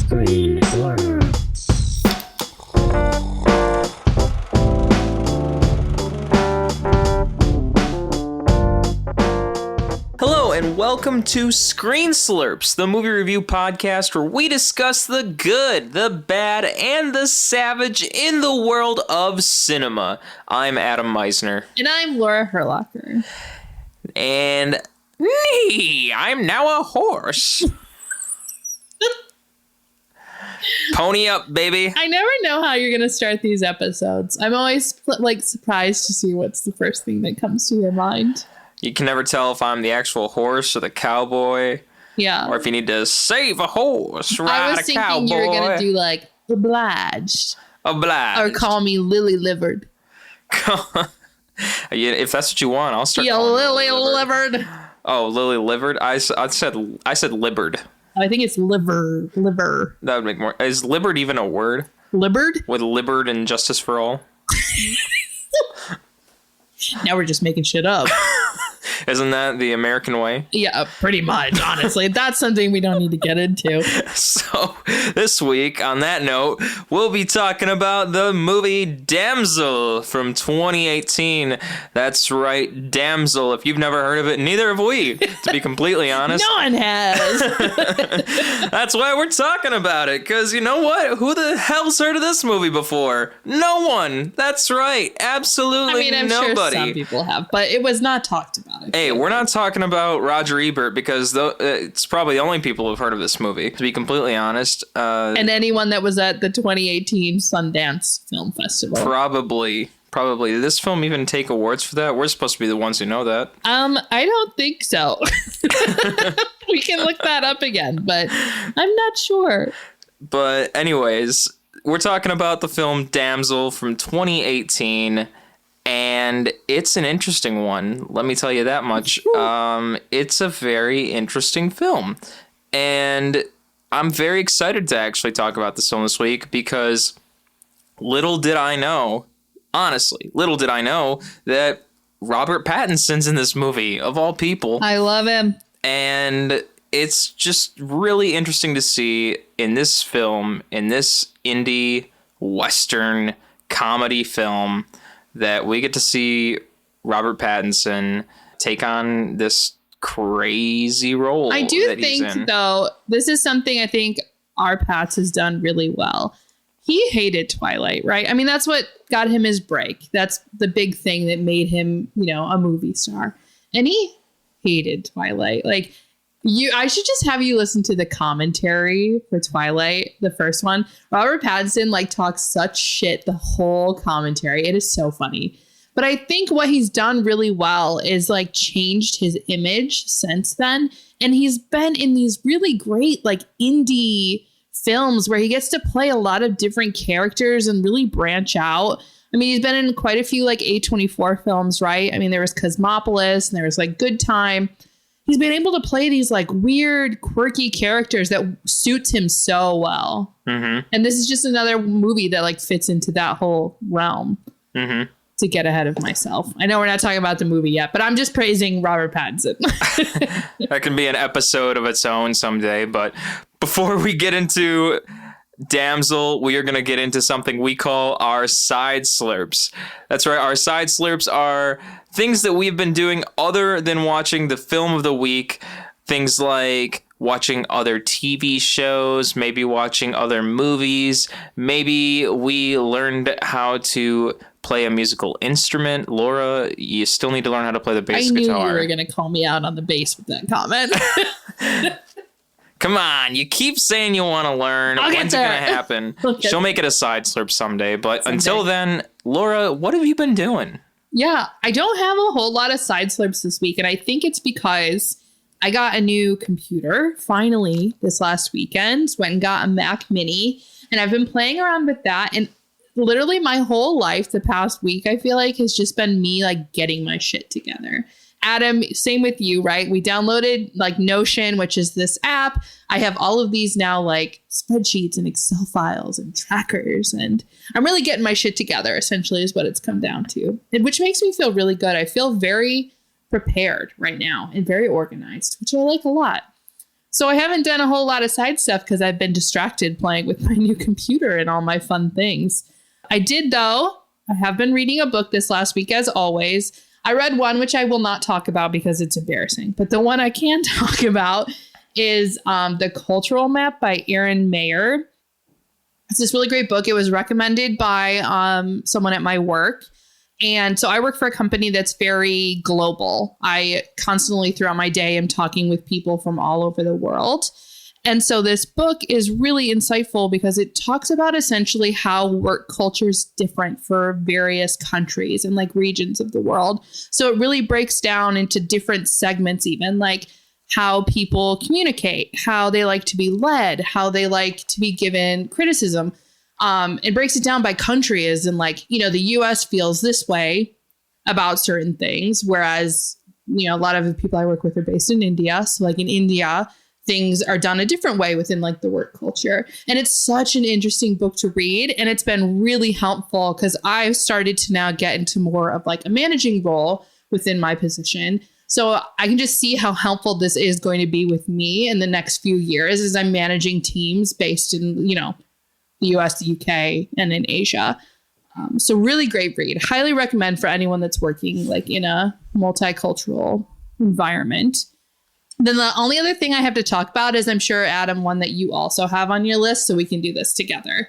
Screen Slurps. Hello and welcome to Screen Slurps, the movie review podcast where we discuss the good, the bad, and the savage in the world of cinema. I'm Adam Meisner. And I'm Laura Herlocker. And me, I'm now a horse. Pony up, baby. I never know how you're going to start these episodes. I'm always surprised to see what's the first thing that comes to your mind. You can never tell if I'm the actual horse or the cowboy. Yeah. Or if you need to save a horse, ride a cowboy. I was thinking you were going to do like obliged. Obliged. Or call me Lily Livered. If that's what you want, I'll start. Yeah, Lily Livered. Oh, Lily Livered? I said Libbered. I think it's liver. That would make more. Is Libbered even a word? Libbered? With Libbered and Justice for All? Now we're just making shit up. Isn't that the American way? Yeah, pretty much, honestly. That's something we don't need to get into. So, this week, on that note, we'll be talking about the movie Damsel from 2018. That's right, Damsel. If you've never heard of it, neither have we, to be completely honest. No one has. That's why we're talking about it, because you know what? Who the hell's heard of this movie before? No one. That's right. Absolutely I'm nobody. sure some people have, but it was not talked about. Hey, we're not talking about Roger Ebert because it's probably the only people who've heard of this movie, to be completely honest. And anyone that was at the 2018 Sundance Film Festival. Probably. Did this film even take awards for that? We're supposed to be the ones who know that. I don't think so. We can look that up again, but I'm not sure. But anyways, we're talking about the film Damsel from 2018. And it's an interesting one. Let me tell you that much. It's a very interesting film. And I'm very excited to actually talk about this film this week because little did I know that Robert Pattinson's in this movie, of all people. I love him. And it's just really interesting to see in this film, in this indie Western comedy film, that we get to see Robert Pattinson take on this crazy role. I do think, though, this is something I think our Pats has done really well. He hated Twilight, right? I mean, that's what got him his break. That's the big thing that made him, a movie star. And he hated Twilight. Like, I should just have you listen to the commentary for Twilight, the first one. Robert Pattinson talks such shit the whole commentary. It is so funny. But I think what he's done really well is changed his image since then. And he's been in these really great indie films where he gets to play a lot of different characters and really branch out. I mean, he's been in quite a few A24 films, right? I mean, there was Cosmopolis and there was Good Time. He's been able to play these weird, quirky characters that suits him so well. Mm-hmm. And this is just another movie that fits into that whole realm. Mm-hmm. To get ahead of myself. I know we're not talking about the movie yet, but I'm just praising Robert Pattinson. That can be an episode of its own someday. But before we get into Damsel, we are going to get into something we call our side slurps. That's right. Our side slurps are things that we've been doing other than watching the film of the week. Things like watching other TV shows, maybe watching other movies. Maybe we learned how to play a musical instrument. Laura, you still need to learn how to play the bass guitar. I knew you were going to call me out on the bass with that comment. Come on, you keep saying you want to learn. When's it going to happen? She'll make it a side slurp someday. But until then, Laura, what have you been doing? Yeah, I don't have a whole lot of side slurps this week. And I think it's because I got a new computer finally this last weekend. Went and got a Mac Mini. And I've been playing around with that. And literally my whole life the past week, I feel has just been me getting my shit together. Adam, same with you, right? We downloaded Notion, which is this app. I have all of these now spreadsheets and Excel files and trackers, and I'm really getting my shit together, essentially is what it's come down to, which makes me feel really good. I feel very prepared right now and very organized, which I like a lot. So I haven't done a whole lot of side stuff because I've been distracted playing with my new computer and all my fun things. I did, though. I have been reading a book this last week, as always. I read one, which I will not talk about because it's embarrassing. But the one I can talk about is The Cultural Map by Erin Mayer. It's this really great book. It was recommended by someone at my work. And so I work for a company that's very global. I constantly throughout my day am talking with people from all over the world. And so this book is really insightful because it talks about essentially how work culture is different for various countries and like regions of the world. So it really breaks down into different segments, even like how people communicate, how they like to be led, how they like to be given criticism. It breaks it down by country as in like, you know, the US feels this way about certain things, whereas, you know, a lot of the people I work with are based in India. So like in India, things are done a different way within like the work culture. And it's such an interesting book to read. And it's been really helpful because I've started to now get into more of like a managing role within my position. So I can just see how helpful this is going to be with me in the next few years as I'm managing teams based in, you know, the US, the UK, and in Asia. So really great read. Highly recommend for anyone that's working like in a multicultural environment. Then the only other thing I have to talk about is I'm sure, Adam, one that you also have on your list, so we can do this together.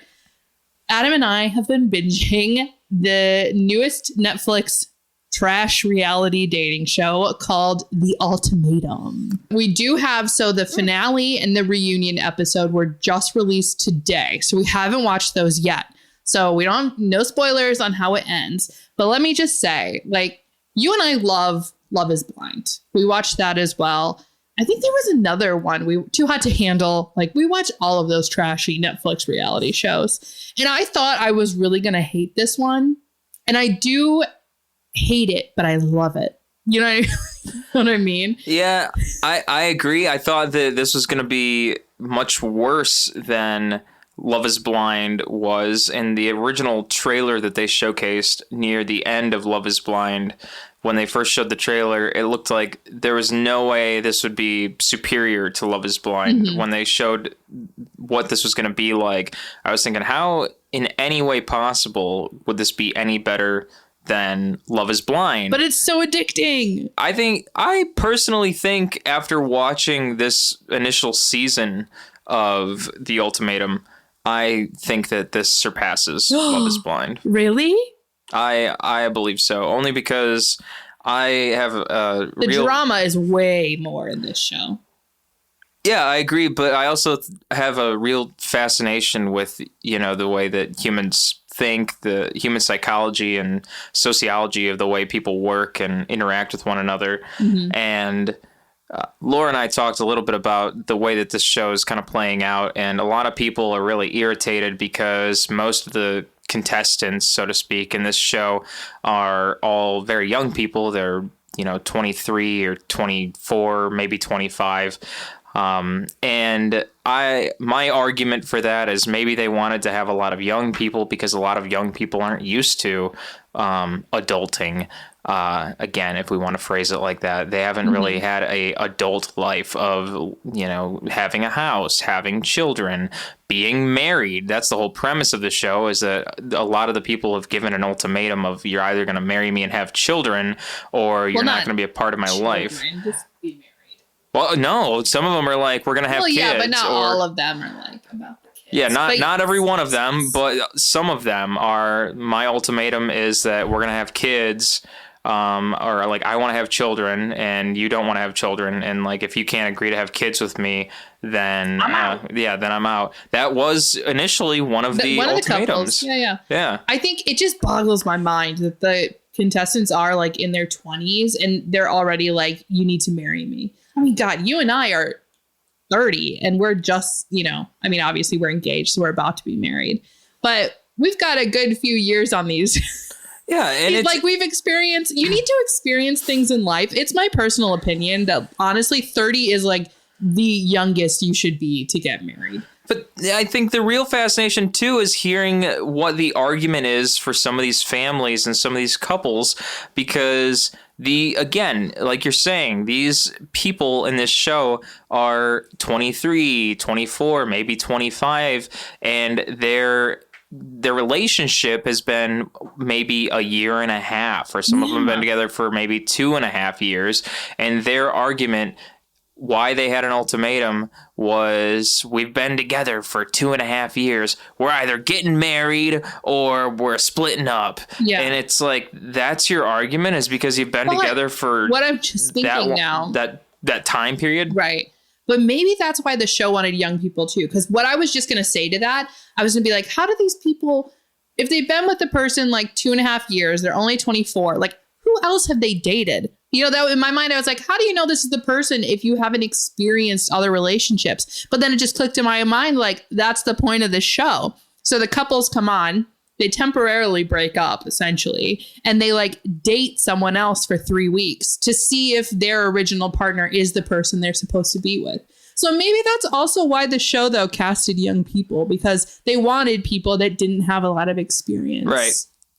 Adam and I have been binging the newest Netflix trash reality dating show called The Ultimatum. We do have, so the finale and the reunion episode were just released today, so we haven't watched those yet. So we don't, no spoilers on how it ends. But let me just say, like, you and I love Love is Blind. We watched that as well. I think there was another one, Too Hot to Handle. Like, we watch all of those trashy Netflix reality shows. And I thought I was really going to hate this one. And I do hate it, but I love it. You know what I mean? Yeah, I agree. I thought that this was going to be much worse than Love is Blind was. In the original trailer that they showcased near the end of Love is Blind, when they first showed the trailer, it looked like there was no way this would be superior to Love is Blind. Mm-hmm. When they showed what this was going to be like, I was thinking, how in any way possible would this be any better than Love is Blind? But it's so addicting. I personally think after watching this initial season of The Ultimatum, I think that this surpasses Love is Blind. Really? I believe so, only because I have the drama is way more in this show. Yeah, I agree, but I also have a real fascination with, you know, the way that humans think, the human psychology and sociology of the way people work and interact with one another. Mm-hmm. And Laura and I talked a little bit about the way that this show is kind of playing out, and a lot of people are really irritated because most of the contestants, so to speak, in this show are all very young people. They're, you know, 23 or 24, maybe 25. And my argument for that is maybe they wanted to have a lot of young people because a lot of young people aren't used to adulting. Again, if we want to phrase it like that, they haven't really had a adult life of, you know, having a house, having children, being married. That's the whole premise of the show, is that a lot of the people have given an ultimatum of, you're either going to marry me and have children, or you're not going to be a part of my life. Just be married. Well, no, some of them are like, we're going to have kids. Yeah, but not all of them are like about the kids. Yeah, not every one of them, but some of them are. My ultimatum is that we're going to have kids, or like, I want to have children and you don't want to have children. And like, if you can't agree to have kids with me, then I'm out. Then I'm out. That was initially one of the ultimatums. Yeah. I think it just boggles my mind that the contestants are like in their 20s and they're already like, you need to marry me. I mean, God, you and I are 30 and we're just, you know, I mean, obviously we're engaged, so we're about to be married, but we've got a good few years on these. Yeah. And it's like, you need to experience things in life. It's my personal opinion that honestly 30 is like the youngest you should be to get married. But I think the real fascination, too, is hearing what the argument is for some of these families and some of these couples, because again, like you're saying, these people in this show are 23, 24, maybe 25, and their relationship has been maybe a year and a half, or some of them have been together for maybe 2.5 years. And their argument, why they had an ultimatum, was we've been together for 2.5 years. We're either getting married or we're splitting up. Yeah. And it's like, that's your argument, is because you've been together for what I'm just thinking now, that time period. Right. But maybe that's why the show wanted young people too. Because what I was just going to say to that, I was going to be like, how do these people, if they've been with the person like 2.5 years, they're only 24, like who else have they dated? You know, that in my mind, I was like, how do you know this is the person if you haven't experienced other relationships? But then it just clicked in my mind, like, that's the point of this show. So the couples come on, they temporarily break up, essentially, and they like date someone else for 3 weeks to see if their original partner is the person they're supposed to be with. So maybe that's also why the show, though, casted young people, because they wanted people that didn't have a lot of experience. Right.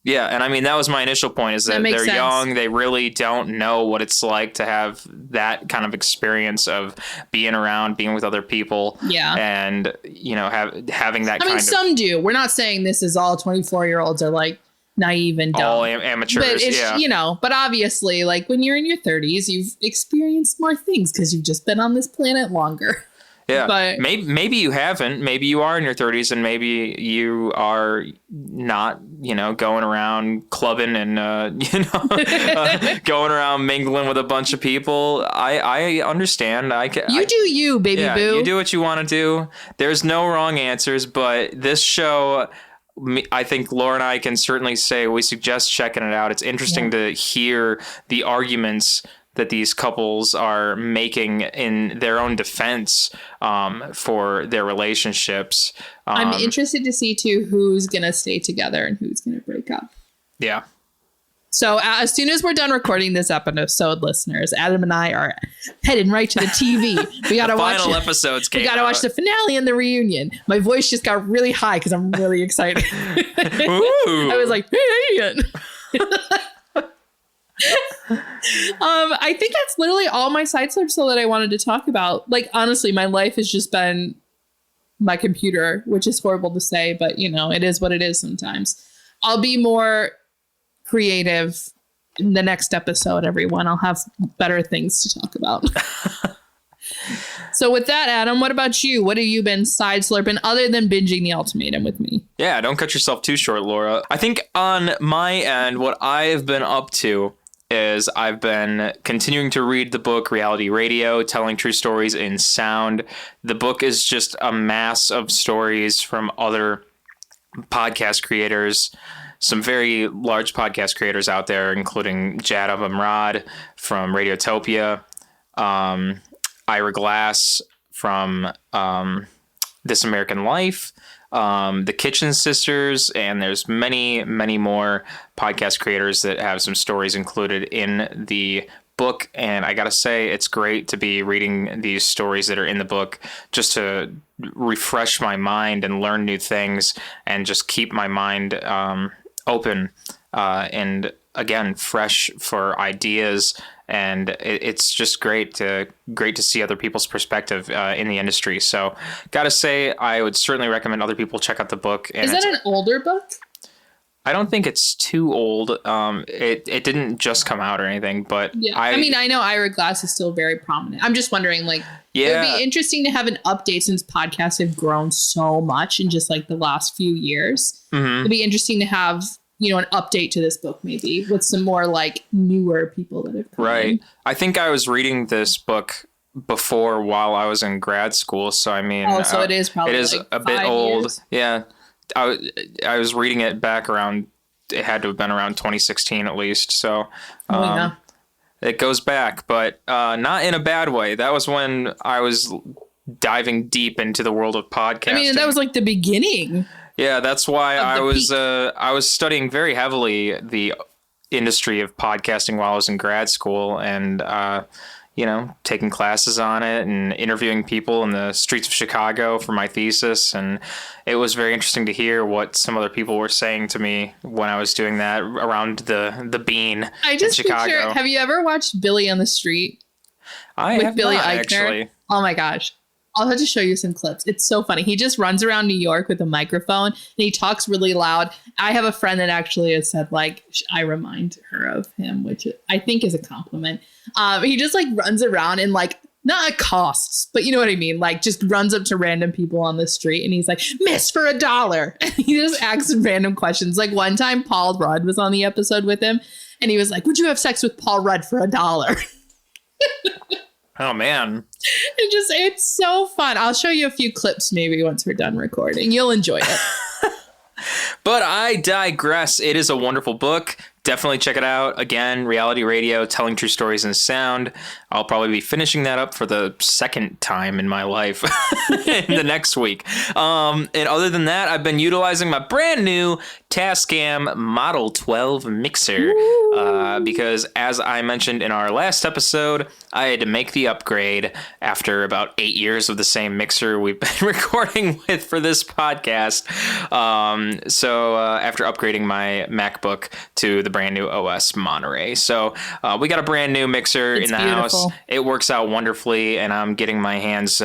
Yeah, and I mean, that was my initial point, is that they're young. They really don't know what it's like to have that kind of experience of being around, being with other people. Yeah. And, you know, having that kind of... some do. We're not saying this is all 24-year-olds are like naive and dumb. All amateurs, but it's, you know, but obviously, like when you're in your 30s, you've experienced more things because you've just been on this planet longer. Yeah, but maybe you haven't. Maybe you are in your 30s, and maybe you are not, you know, going around clubbing and, going around mingling with a bunch of people. I understand. You do you, baby boo. You do what you want to do. There's no wrong answers, but this show, I think Laura and I can certainly say we suggest checking it out. It's interesting to hear the arguments that these couples are making in their own defense for their relationships. I'm interested to see, too, who's going to stay together and who's going to break up. Yeah. So as soon as we're done recording this episode, listeners, Adam and I are heading right to the TV. We got to watch final episodes. We got to watch the finale and the reunion. My voice just got really high because I'm really excited. I was like, hey. I think that's literally all my side slurps that I wanted to talk about. Like, honestly, my life has just been my computer, which is horrible to say, but you know, it is what it is sometimes. I'll be more creative in the next episode, everyone. I'll have better things to talk about. So with that, Adam, what about you? What have you been side slurping other than binging The Ultimatum with me? Yeah, don't cut yourself too short, Laura. I think on my end, what I have been up to is I've been continuing to read the book Reality Radio, Telling True Stories in Sound. The book is just a mass of stories from other podcast creators, some very large podcast creators out there, including Jad Abumrad from Radiotopia, Ira Glass from This American Life, the Kitchen Sisters, and there's many, many more podcast creators that have some stories included in the book. And I gotta say, it's great to be reading these stories that are in the book just to refresh my mind and learn new things and just keep my mind open and again fresh for ideas. And it's just great to see other people's perspective in the industry. So, gotta say, I would certainly recommend other people check out the book. And is that an older book? I don't think it's too old. It didn't just come out or anything, but yeah. I mean, I know Ira Glass is still very prominent. I'm just wondering, like, it would be interesting to have an update since podcasts have grown so much in just like the last few years. Mm-hmm. It'd be interesting to have, you know, an update to this book, maybe with some more like newer people that have come in. I think I was reading this book before while I was in grad school. So, I mean, so it is probably like a bit old. Years. Yeah. I was reading it back around, it had to have been around 2016 at least. So, it goes back, but not in a bad way. That was when I was diving deep into the world of podcasting. I mean, that was like the beginning. Yeah, that's why I was studying very heavily the industry of podcasting while I was in grad school, and taking classes on it and interviewing people in the streets of Chicago for my thesis. And it was very interesting to hear what some other people were saying to me when I was doing that around the Bean I just in Chicago. picture, have you ever watched Billy on the Street? I have Billy not, Eichner? actually. Oh my gosh. I'll have to show you some clips. It's so funny. He just runs around New York with a microphone and he talks really loud. I have a friend that actually has said, like, I remind her of him, which I think is a compliment. He just like runs around and like, not accosts, but you know what I mean? Like just runs up to random people on the street and he's like, "Miss, for $1." And he just asks random questions. Like one time Paul Rudd was on the episode with him and he was like, "Would you have sex with Paul Rudd for $1?" Oh, man. It's so fun. I'll show you a few clips maybe once we're done recording. You'll enjoy it. But I digress. It is a wonderful book. Definitely check it out. Again, reality radio, telling true stories in sound. I'll probably be finishing that up for the second time in my life in the next week. And other than that, I've been utilizing my brand new Tascam Model 12 mixer because, as I mentioned in our last episode, I had to make the upgrade after about 8 years of the same mixer we've been recording with for this podcast. So after upgrading my MacBook to the brand new OS Monterey. So we got a brand new mixer in the house. It works out wonderfully, and I'm getting my hands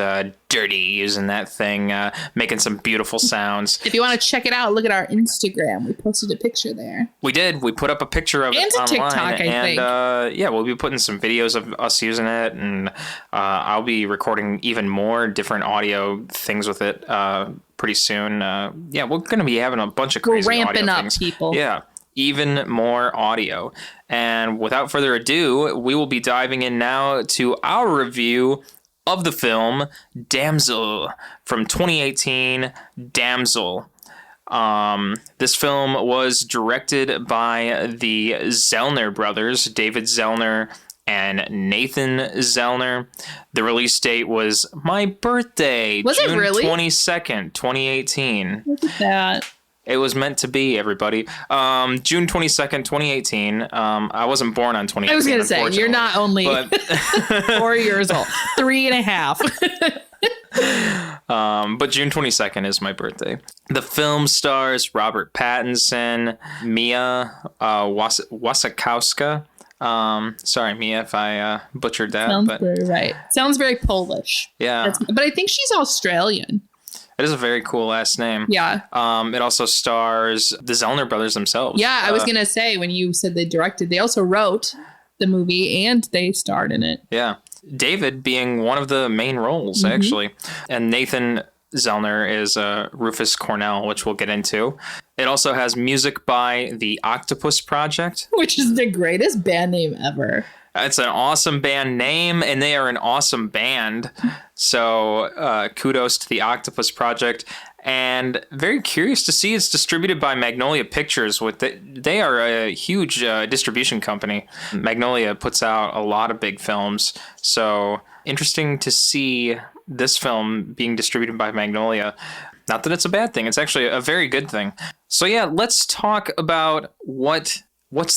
dirty using that thing, making some beautiful sounds. If you want to check it out, look at our Instagram. We posted a picture there. We did. We put up a picture of it online. TikTok, I think. Yeah, we'll be putting some videos of us using it, and I'll be recording even more different audio things with it pretty soon. Yeah, we're going to be having a bunch of crazy audio things. We're ramping up, people. Yeah. Even more audio. And without further ado, we will be diving in now to our review of the film Damsel from 2018, Damsel. This film was directed by the Zellner brothers, David Zellner and Nathan Zellner. The release date was my birthday, June 22nd, 2018. Look at that. It was meant to be, everybody. June 22nd, 2018. I wasn't born on 2018. I was going to say, you're not only 4 years old, 3.5. But June 22nd is my birthday. The film stars Robert Pattinson, Mia Wasikowska. Sorry, Mia, if I butchered that. Sounds very right. Sounds very Polish. Yeah. But I think she's Australian. It is a very cool last name. Yeah. It also stars the Zellner brothers themselves. Yeah, I was going to say, when you said they directed, they also wrote the movie and they starred in it. Yeah. David being one of the main roles, actually. And Nathan Zellner is Rufus Cornell, which we'll get into. It also has music by the Octopus Project, which is the greatest band name ever. It's an awesome band name, and they are an awesome band. So kudos to the Octopus Project. And very curious to see it's distributed by Magnolia Pictures. They are a huge distribution company. Magnolia puts out a lot of big films. So interesting to see this film being distributed by Magnolia. Not that it's a bad thing. It's actually a very good thing. So yeah, let's talk about what's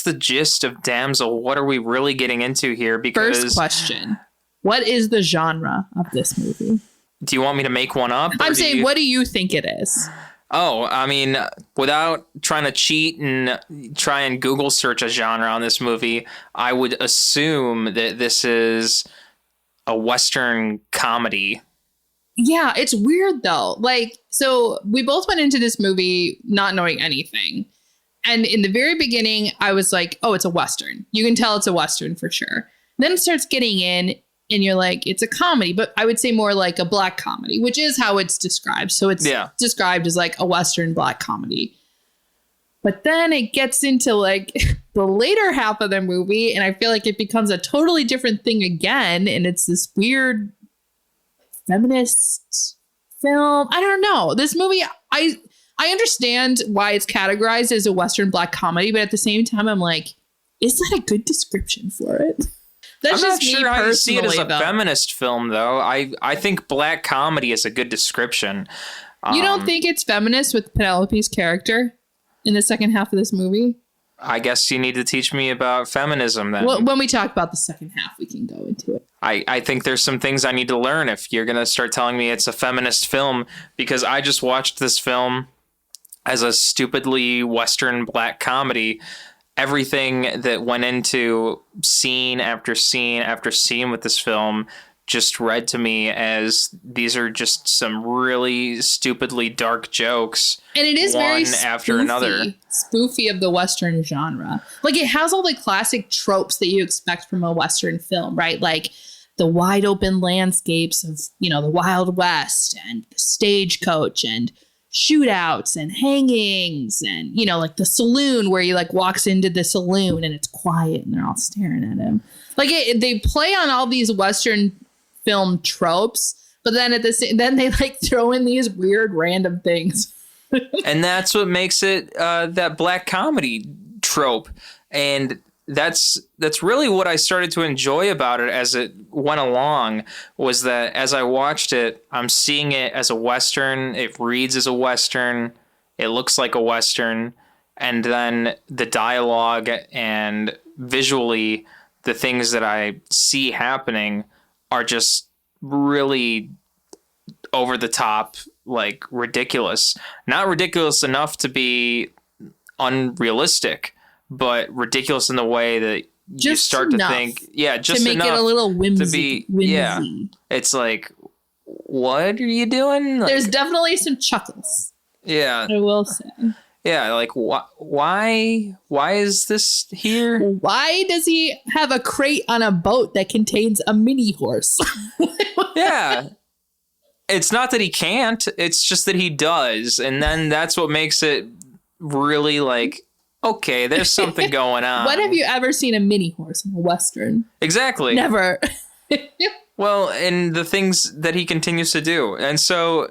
the gist of Damsel? What are we really getting into here? Because first question, what is the genre of this movie? Do you want me to make one up? I'm saying, what do you think it is? Oh, I mean, without trying to cheat and try and Google search a genre on this movie, I would assume that this is a Western comedy. Yeah, it's weird though. Like, so we both went into this movie not knowing anything. And in the very beginning, I was like, oh, it's a Western. You can tell it's a Western for sure. Then it starts getting in and you're like, it's a comedy, but I would say more like a black comedy, which is how it's described. So it's described as like a Western black comedy. But then it gets into like the later half of the movie, and I feel like it becomes a totally different thing again. And it's this weird feminist film. I don't know. This movie, I understand why it's categorized as a Western black comedy, but at the same time, I'm like, is that a good description for it? That's I'm not sure how you see it as a feminist film, though. I think black comedy is a good description. You don't think it's feminist with Penelope's character in the second half of this movie? I guess you need to teach me about feminism then. Well, when we talk about the second half, we can go into it. I think there's some things I need to learn if you're going to start telling me it's a feminist film, because I just watched this film as a stupidly Western black comedy. Everything that went into scene after scene after scene with this film just read to me as these are just some really stupidly dark jokes. And it is very after another. Spoofy of the Western genre. Like, it has all the classic tropes that you expect from a Western film, right? Like the wide open landscapes of, the Wild West, and the stagecoach, and shootouts and hangings, and like the saloon where he like walks into the saloon and it's quiet and they're all staring at him. Like they play on all these Western film tropes, but then then they like throw in these weird random things. And that's what makes it that black comedy trope. And that's really what I started to enjoy about it as it went along, was that as I watched it, I'm seeing it as a Western. It reads as a Western. It looks like a Western. And then the dialogue and visually the things that I see happening are just really over the top, like ridiculous. Not ridiculous enough to be unrealistic, but ridiculous in the way that you start to think, just to make it a little whimsy. Yeah, it's like, what are you doing? Like, there's definitely some chuckles. Yeah, I will say. Yeah, like why is this here? Why does he have a crate on a boat that contains a mini horse? Yeah. It's not that he can't, it's just that he does, and then that's what makes it really like, okay, there's something going on. When have you ever seen a mini horse in a Western? Exactly. Never. Well, and the things that he continues to do. And so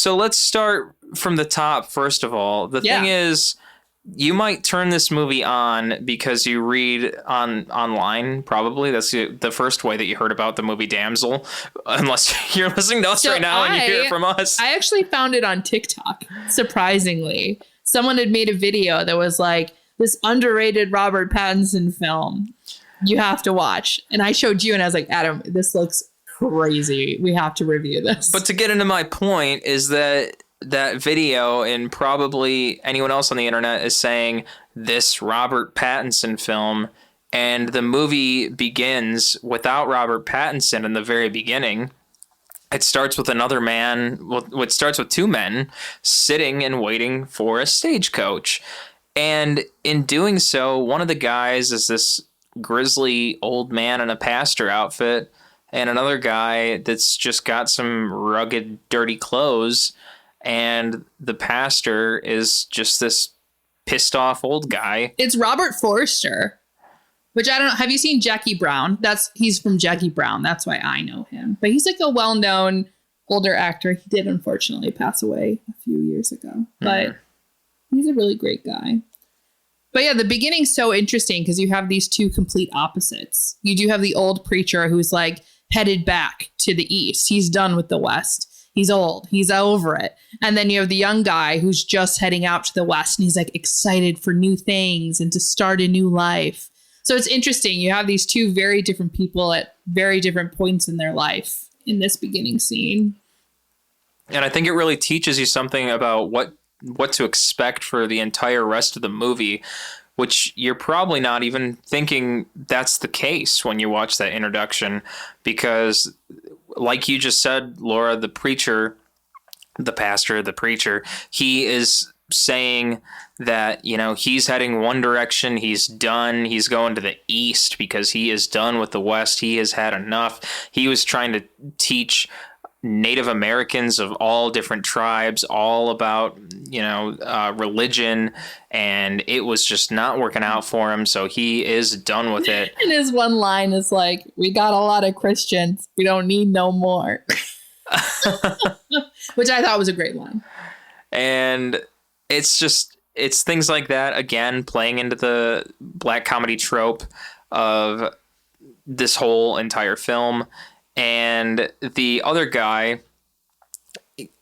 let's start from the top, first of all. The thing is, you might turn this movie on because you read online, probably. That's the first way that you heard about the movie Damsel, unless you're listening to us right now and you hear it from us. I actually found it on TikTok, surprisingly. Someone had made a video that was like, this underrated Robert Pattinson film you have to watch. And I showed you and I was like, Adam, this looks crazy. We have to review this. But to get into my point is that video, and probably anyone else on the internet, is saying this Robert Pattinson film, and the movie begins without Robert Pattinson in the very beginning. It starts with another man. Well, it starts with two men sitting and waiting for a stagecoach. And in doing so, one of the guys is this grizzly old man in a pastor outfit, and another guy that's just got some rugged, dirty clothes. And the pastor is just this pissed off old guy. It's Robert Forster, which I don't know. Have you seen Jackie Brown? He's from Jackie Brown. That's why I know him. But he's like a well-known older actor. He did unfortunately pass away a few years ago, but he's a really great guy. But yeah, the beginning's so interesting because you have these two complete opposites. You do have the old preacher who's like headed back to the East. He's done with the West. He's old. He's over it. And then you have the young guy who's just heading out to the West, and he's like excited for new things and to start a new life. So it's interesting. You have these two very different people at very different points in their life in this beginning scene. And I think it really teaches you something about what to expect for the entire rest of the movie, which you're probably not even thinking that's the case when you watch that introduction, because like you just said, Laura, the preacher, the pastor, the preacher, he is saying that, he's heading one direction. He's done. He's going to the East because he is done with the West. He has had enough. He was trying to teach Native Americans of all different tribes all about, religion, and it was just not working out for him. So he is done with it. And his one line is like, we got a lot of Christians. We don't need no more. Which I thought was a great line. And it's things like that, again, playing into the black comedy trope of this whole entire film. And the other guy,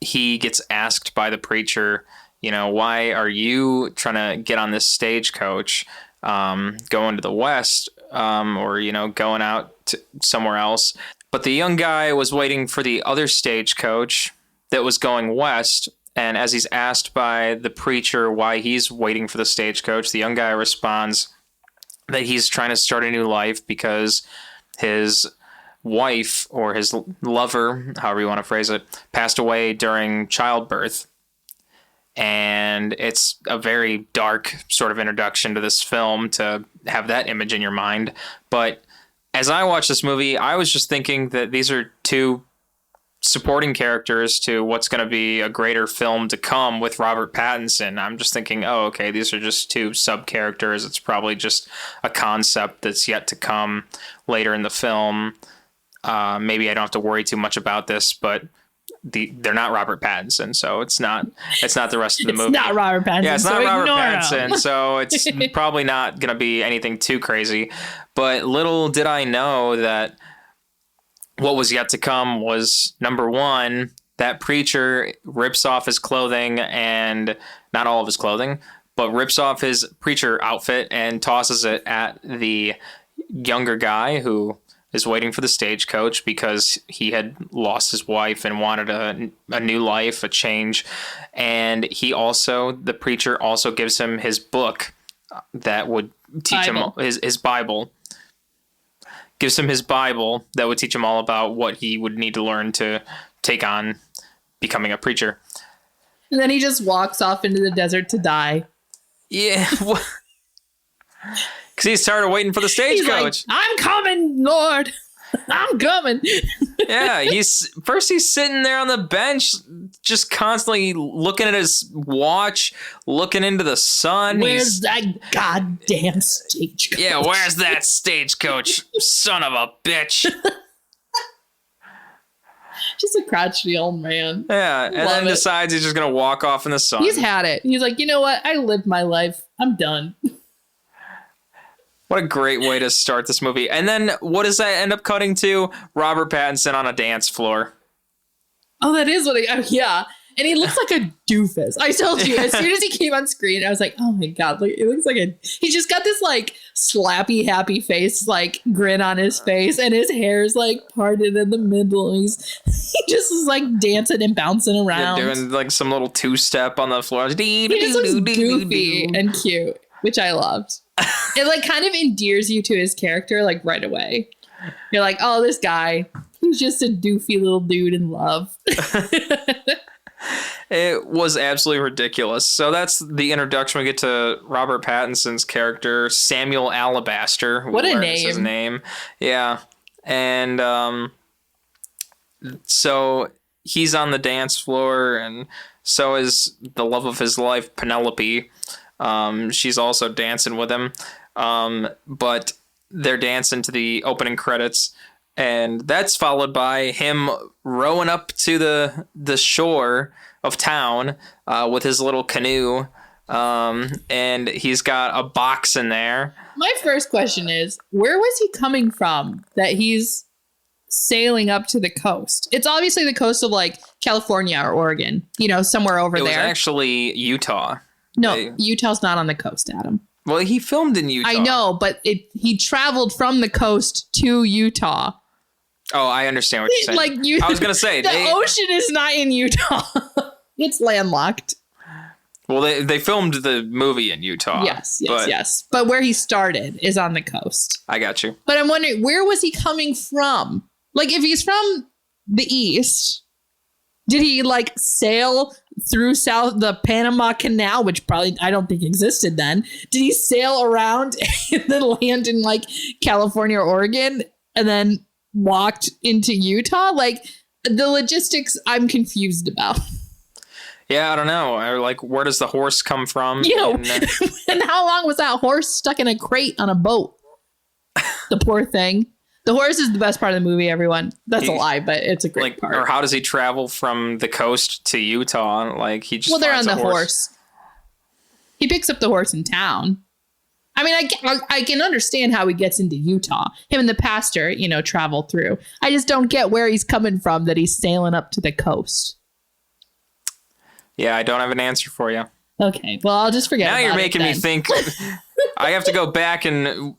he gets asked by the preacher, why are you trying to get on this stagecoach going to the West? or, going out to somewhere else. But the young guy was waiting for the other stagecoach that was going west. And as he's asked by the preacher why he's waiting for the stagecoach, the young guy responds that he's trying to start a new life because his wife or his lover, however you want to phrase it, passed away during childbirth. And it's a very dark sort of introduction to this film to have that image in your mind. But as I watched this movie, I was just thinking that these are two supporting characters to what's going to be a greater film to come with Robert Pattinson. I'm just thinking, oh, okay, these are just two sub-characters. It's probably just a concept that's yet to come later in the film. Maybe I don't have to worry too much about this, but they're not Robert Pattinson, so it's not the rest of the movie. It's not Robert Pattinson. Yeah, it's so not Robert Pattinson, so it's probably not going to be anything too crazy. But little did I know that what was yet to come was, number one, that preacher rips off his clothing, and not all of his clothing, but rips off his preacher outfit and tosses it at the younger guy who is waiting for the stagecoach because he had lost his wife and wanted a new life, a change. And the preacher also gives him his book that would teach him his Bible. Gives him his Bible that would teach him all about what he would need to learn to take on becoming a preacher. And then he just walks off into the desert to die. Yeah. Because he's tired of waiting for the stagecoach. Like, I'm coming, Lord. I'm coming. Yeah, he's sitting there on the bench, just constantly looking at his watch, looking into the sun. Where's that goddamn stagecoach? Yeah, where's that stagecoach? Son of a bitch. Just a crotchety old man. Yeah, and then decides he's just going to walk off in the sun. He's had it. He's like, you know what? I lived my life. I'm done. What a great way to start this movie. And then what does that end up cutting to? Robert Pattinson on a dance floor. Oh, that is yeah. And he looks like a doofus. I told you, as soon as he came on screen, I was like, oh my God, it looks like he just got this like slappy, happy face, like grin on his face. And his hair's like parted in the middle. He just is like dancing and bouncing around. Yeah, doing like some little two-step on the floor. He just looks goofy and cute, which I loved. It like kind of endears you to his character like right away. You're like, oh, this guy, he's just a doofy little dude in love. It was absolutely ridiculous. So that's the introduction. We get to Robert Pattinson's character, Samuel Alabaster. What a name. Is his name. Yeah. And so he's on the dance floor, and so is the love of his life, Penelope. She's also dancing with him. But they're dancing to the opening credits, and that's followed by him rowing up to the shore of town with his little canoe. And he's got a box in there. My first question is, where was he coming from that he's sailing up to the coast? It's obviously the coast of like California or Oregon, somewhere over there. It was actually Utah. No, Utah's not on the coast, Adam. Well, he filmed in Utah. I know, but he traveled from the coast to Utah. Oh, I understand what you're saying. I was going to say. The ocean is not in Utah. It's landlocked. Well, they filmed the movie in Utah. Yes. But where he started is on the coast. I got you. But I'm wondering, where was he coming from? Like, if he's from the east, did he like sail through the Panama Canal, which probably I don't think existed then? Did he sail around and then land in like California or Oregon and then walked into Utah? Like, the logistics I'm confused about. Yeah, I don't know. Like, where does the horse come from? And how long was that horse stuck in a crate on a boat? The poor thing. The horse is the best part of the movie, everyone. That's a lie, but it's a great part. Or how does he travel from the coast to Utah? Like, he just they're on the horse. He picks up the horse in town. I mean, I can understand how he gets into Utah. Him and the pastor, travel through. I just don't get where he's coming from that he's sailing up to the coast. Yeah, I don't have an answer for you. Okay, well, I'll just forget. Now you're making me think. I have to go back and,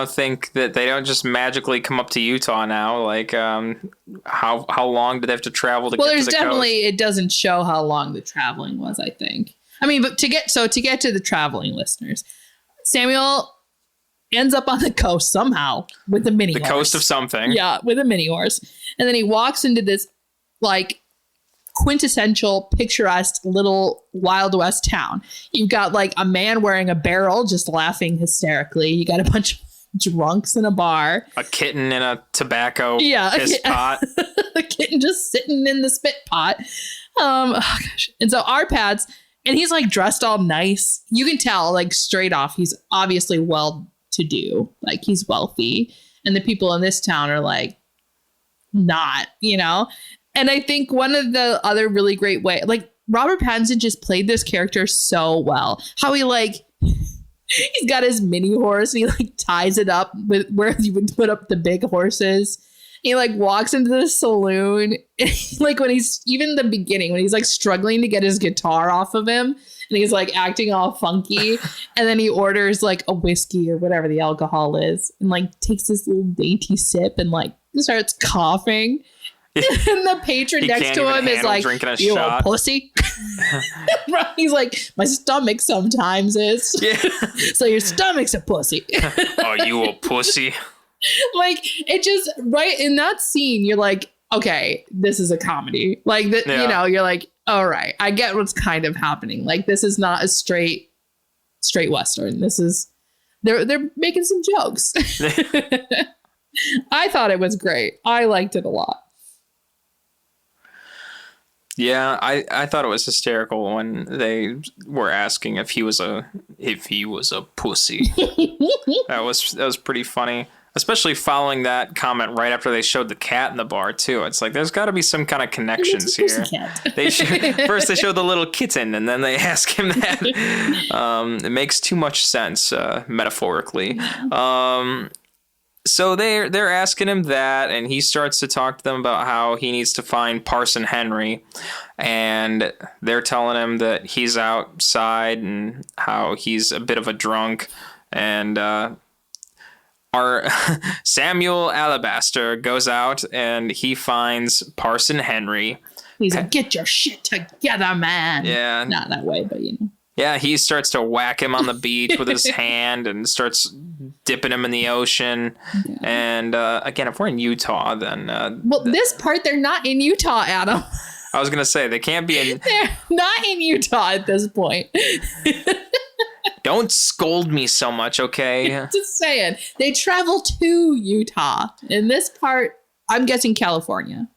think that they don't just magically come up to Utah now. Like, how long do they have to travel to get to the coast? Well, there's definitely, it doesn't show how long the traveling was, I think. I mean, but to get to the traveling listeners, Samuel ends up on the coast somehow with a mini horse. The coast of something. Yeah, with a mini horse. And then he walks into this, like, quintessential, picturesque little Wild West town. You've got, like, a man wearing a barrel just laughing hysterically. You got a bunch of drunks in a bar. A kitten in a tobacco piss pot. The kitten just sitting in the spit pot. Oh, gosh. And so our Pats, and he's, like, dressed all nice. You can tell, like, straight off, he's obviously well-to-do. Like, he's wealthy. And the people in this town are, like, not, And I think one of the other really great way, like, Robert Pattinson just played this character so well. How he, like, he's got his mini horse and he, like, ties it up with where you would put up the big horses. He, like, walks into the saloon. Like, when he's, even in the beginning, when he's, like, struggling to get his guitar off of him and he's, like, acting all funky. And then he orders, like, a whiskey or whatever the alcohol is and, like, takes this little dainty sip and, like, starts coughing. And the patron next to him is like, "You a pussy?" He's like, "My stomach sometimes is." Yeah. So your stomach's a pussy. Are you a pussy? Like, it just, right in that scene, you're like, okay, this is a comedy. Like, you're like, all right, I get what's kind of happening. Like, this is not a straight Western. This is, they're making some jokes. I thought it was great. I liked it a lot. Yeah, I thought it was hysterical when they were asking if he was a pussy. That was pretty funny, especially following that comment right after they showed the cat in the bar too. It's like there's got to be some kind of connections here. First they show the little kitten, and then they ask him that. It makes too much sense metaphorically. So they're asking him that, and he starts to talk to them about how he needs to find Parson Henry, and they're telling him that he's outside and how he's a bit of a drunk, and our Samuel Alabaster goes out and he finds Parson Henry. He's like, "Get your shit together, man." Yeah, not that way, but Yeah, he starts to whack him on the beach with his hand and starts dipping him in the ocean. Yeah. And again, if we're in Utah, then... this part, they're not in Utah, Adam. I was going to say, they can't be in... They're not in Utah at this point. Don't scold me so much, okay? Just saying. They travel to Utah. In this part, I'm guessing California.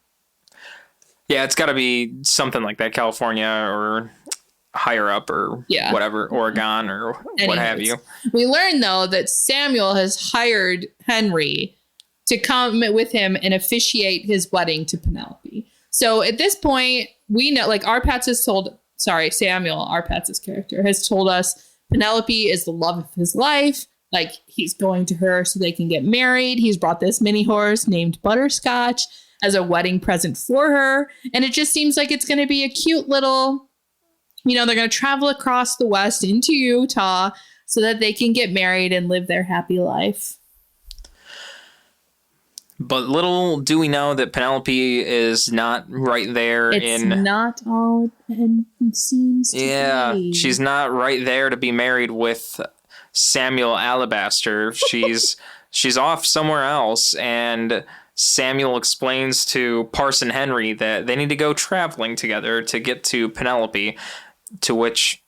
Yeah, it's got to be something like that, California or... higher up or whatever, Oregon or what have you. We learn, though, that Samuel has hired Henry to come with him and officiate his wedding to Penelope. So at this point, we know, like, Samuel, our Pat's character, has told us Penelope is the love of his life. Like, he's going to her so they can get married. He's brought this mini horse named Butterscotch as a wedding present for her. And it just seems like it's going to be a cute little... they're going to travel across the West into Utah so that they can get married and live their happy life. But little do we know that Penelope is not right there. It's not all it seems to be. She's not right there to be married with Samuel Alabaster. She's off somewhere else, and Samuel explains to Parson Henry that they need to go traveling together to get to Penelope. To which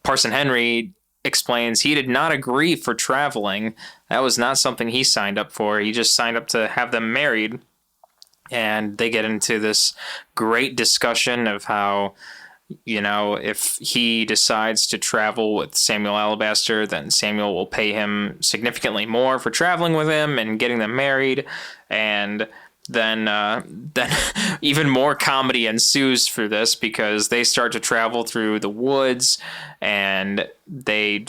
Parson Henry explains he did not agree for traveling. That was not something he signed up for. He just signed up to have them married. And they get into this great discussion of how, if he decides to travel with Samuel Alabaster, then Samuel will pay him significantly more for traveling with him and getting them married. And then even more comedy ensues for this because they start to travel through the woods and they,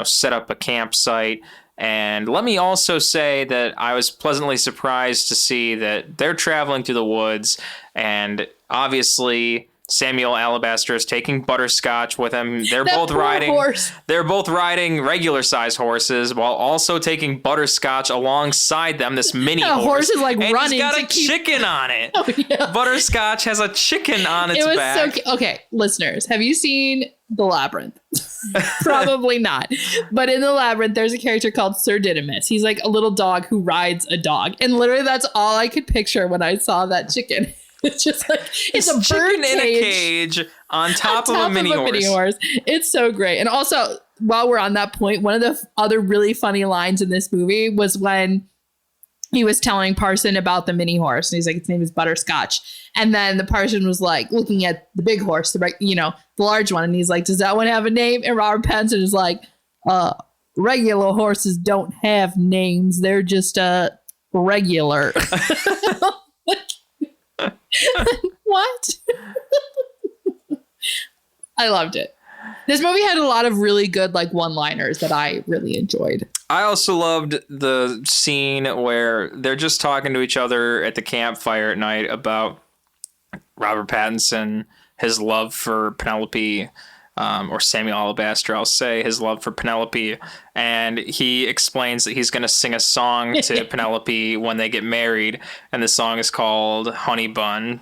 set up a campsite. And let me also say that I was pleasantly surprised to see that they're traveling through the woods, and obviously Samuel Alabaster is taking Butterscotch with him. They're That both poor riding. horse. They're both riding regular size horses while also taking Butterscotch alongside them. This mini The horse is like and running. He's got to a keep... chicken on it. Oh, yeah. Butterscotch has a chicken on its It was back. so okay, listeners, have you seen The Labyrinth? Probably not. But in The Labyrinth, there's a character called Sir Didymus. He's like a little dog who rides a dog. And literally that's all I could picture when I saw that chicken. It's just like it's a bird chicken in a cage on top of a mini horse. It's so great. And also, while we're on that point, one of the other really funny lines in this movie was when he was telling Parson about the mini horse, and he's like, its name is Butterscotch. And then the Parson was like looking at the big horse, the large one, and he's like, does that one have a name? And Robert Pattinson is like, regular horses don't have names. They're just regular. What? I loved it. This movie had a lot of really good one-liners that I really enjoyed. I also loved the scene where they're just talking to each other at the campfire at night about Robert Pattinson, his love for Penelope, or Samuel Alabaster, I'll say, his love for Penelope. And he explains that he's going to sing a song to Penelope when they get married. And the song is called Honey Bun.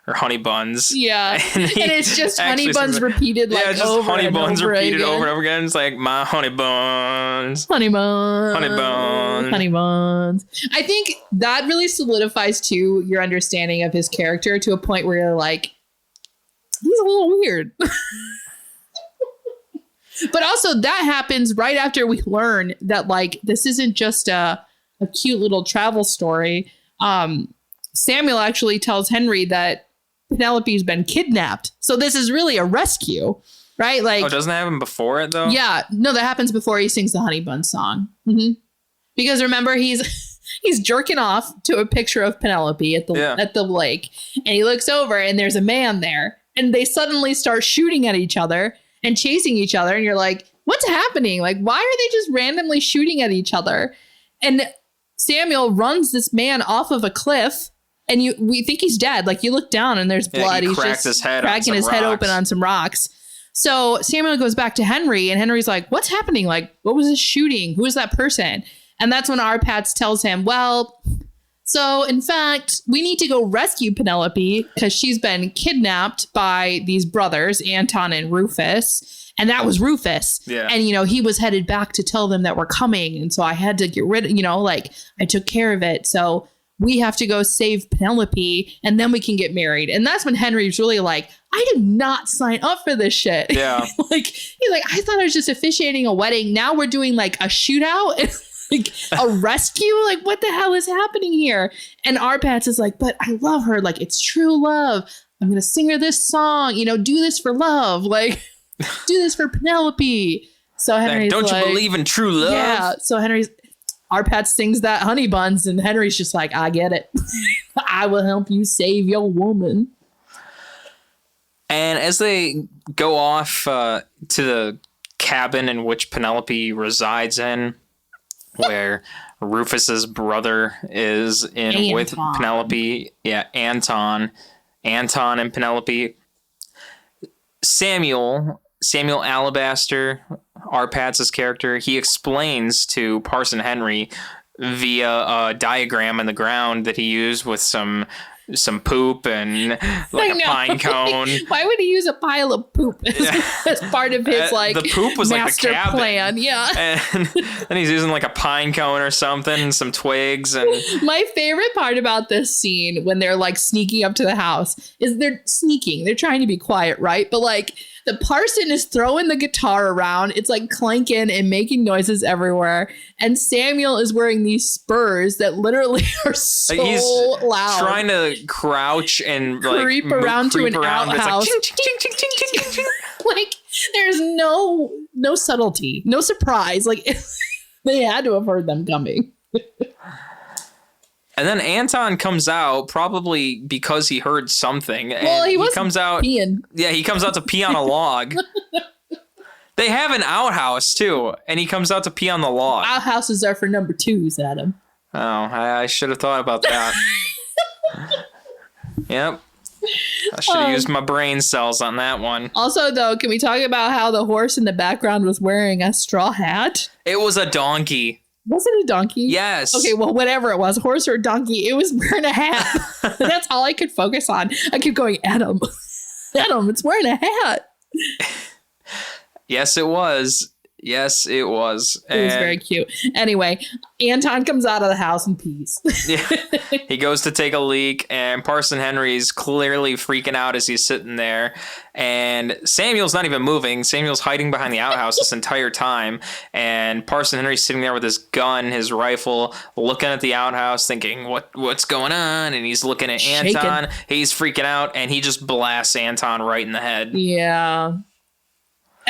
Or Honey Buns. Yeah. And it's just Honey Buns repeated just over Honey and Buns over repeated again. over and over again. It's like, my Honey Buns. Honey Buns. Honey Buns. Honey Buns. I think that really solidifies, too, your understanding of his character to a point where you're like, he's a little weird. But also that happens right after we learn that this isn't just a cute little travel story. Samuel actually tells Henry that Penelope's been kidnapped. So this is really a rescue, right? Doesn't that happen before it though? Yeah, no, that happens before he sings the Honey Bun song. Mm-hmm. Because remember, he's jerking off to a picture of Penelope at the lake, and he looks over and there's a man there, and they suddenly start shooting at each other and chasing each other, and you're like, what's happening? Why are they just randomly shooting at each other? And Samuel runs this man off of a cliff. And we think he's dead. You look down and there's blood. He he's cracked just cracking his head open on some rocks. So Samuel goes back to Henry, and Henry's like, what's happening? What was this shooting? Who is that person? And that's when Arpats tells him, well, so in fact, we need to go rescue Penelope because she's been kidnapped by these brothers, Anton and Rufus. And that was Rufus. Yeah. And, he was headed back to tell them that we're coming. And so I had to get rid of, I took care of it. So we have to go save Penelope, and then we can get married. And that's when Henry's really like, I did not sign up for this shit. Yeah. He's like, I thought I was just officiating a wedding. Now we're doing a shootout and a rescue. What the hell is happening here? And Arpats is like, but I love her. It's true love. I'm going to sing her this song, do this for love. Do this for Penelope. So Henry's don't you believe in true love? Yeah. So Arpats sings that Honey Buns, and Henry's just like, I get it. I will help you save your woman. And as they go off to the cabin in which Penelope resides in, where Rufus's brother is in with Penelope. Yeah, Anton and Penelope. Samuel Alabaster, Arpats' character, he explains to Parson Henry via a diagram in the ground that he used with some poop and a pine cone. Why would he use a pile of poop as part of his the poop was master the cabin plan? Yeah. And he's using a pine cone or something and some twigs. And my favorite part about this scene when they're sneaking up to the house is they're sneaking. They're trying to be quiet, right? But the parson is throwing the guitar around. It's clanking and making noises everywhere. And Samuel is wearing these spurs that literally are so he's loud. Trying to crouch and creep around to an outhouse. There's no subtlety, no surprise. They had to have heard them coming. And then Anton comes out probably because he heard something. Well, and he comes out peeing. Yeah, he comes out to pee on a log. They have an outhouse too, and he comes out to pee on the log. Outhouses are for number twos, Adam. Oh, I should have thought about that. Yep. I should have used my brain cells on that one. Also, though, can we talk about how the horse in the background was wearing a straw hat? It was a donkey. Was it a donkey? Yes. Okay, well, whatever it was, horse or donkey, it was wearing a hat. That's all I could focus on. I kept going, Adam, it's wearing a hat. Yes, it was. Yes, it was. It was very cute. Anyway, Anton comes out of the house in peace. Yeah. He goes to take a leak, and Parson Henry's clearly freaking out as he's sitting there. And Samuel's not even moving. Samuel's hiding behind the outhouse this entire time. And Parson Henry's sitting there with his gun, his rifle, looking at the outhouse, thinking, what's going on? And he's looking at Anton. He's freaking out, and he just blasts Anton right in the head. Yeah.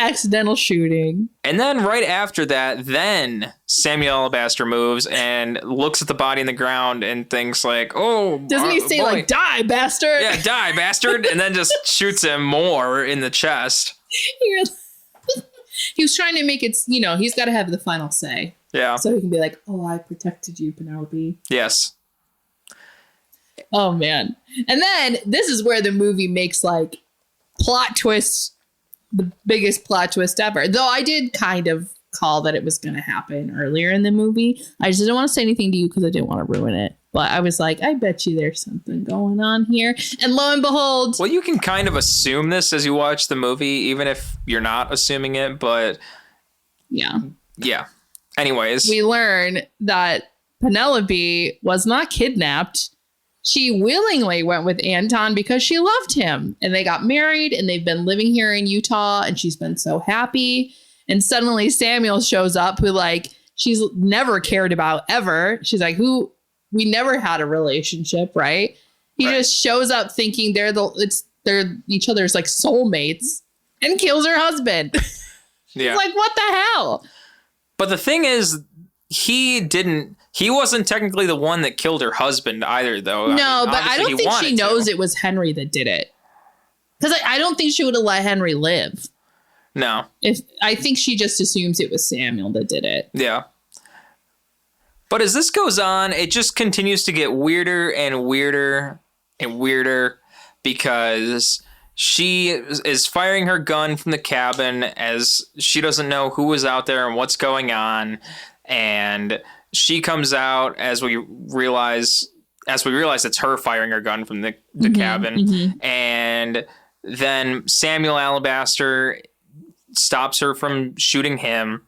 Accidental shooting. And then right after that, then Samuel Alabaster moves and looks at the body in the ground and thinks like, oh, doesn't he say boy. like, die, bastard? Yeah, die, bastard. And then just shoots him more in the chest. He was trying to make it, he's got to have the final say. Yeah. So he can be like, oh, I protected you, Penelope. Yes. Oh, man. And then this is where the movie makes like plot twists. The biggest plot twist ever. Though I did kind of call that it was going to happen earlier in the movie. I just didn't want to say anything to you because I didn't want to ruin it. But I was like, I bet you there's something going on here. And lo and behold. Well, you can kind of assume this as you watch the movie, even if you're not assuming it. But yeah. Anyways. We learn that Penelope was not kidnapped. She willingly went with Anton because she loved him, and they got married, and they've been living here in Utah, and she's been so happy. And suddenly Samuel shows up, who like she's never cared about ever. She's like, we never had a relationship, right? He just shows up thinking they're each other's like soulmates, and kills her husband. Yeah. Like, what the hell? But the thing is, he wasn't technically the one that killed her husband either, though. No, but I don't think she knows it was Henry that did it. Because I don't think she would have let Henry live. No. I think she just assumes it was Samuel that did it. Yeah. But as this goes on, it just continues to get weirder and weirder and weirder because she is firing her gun from the cabin as she doesn't know who was out there and what's going on. And she comes out as we realize it's her firing her gun from the cabin. Mm-hmm. And then Samuel Alabaster stops her from shooting him.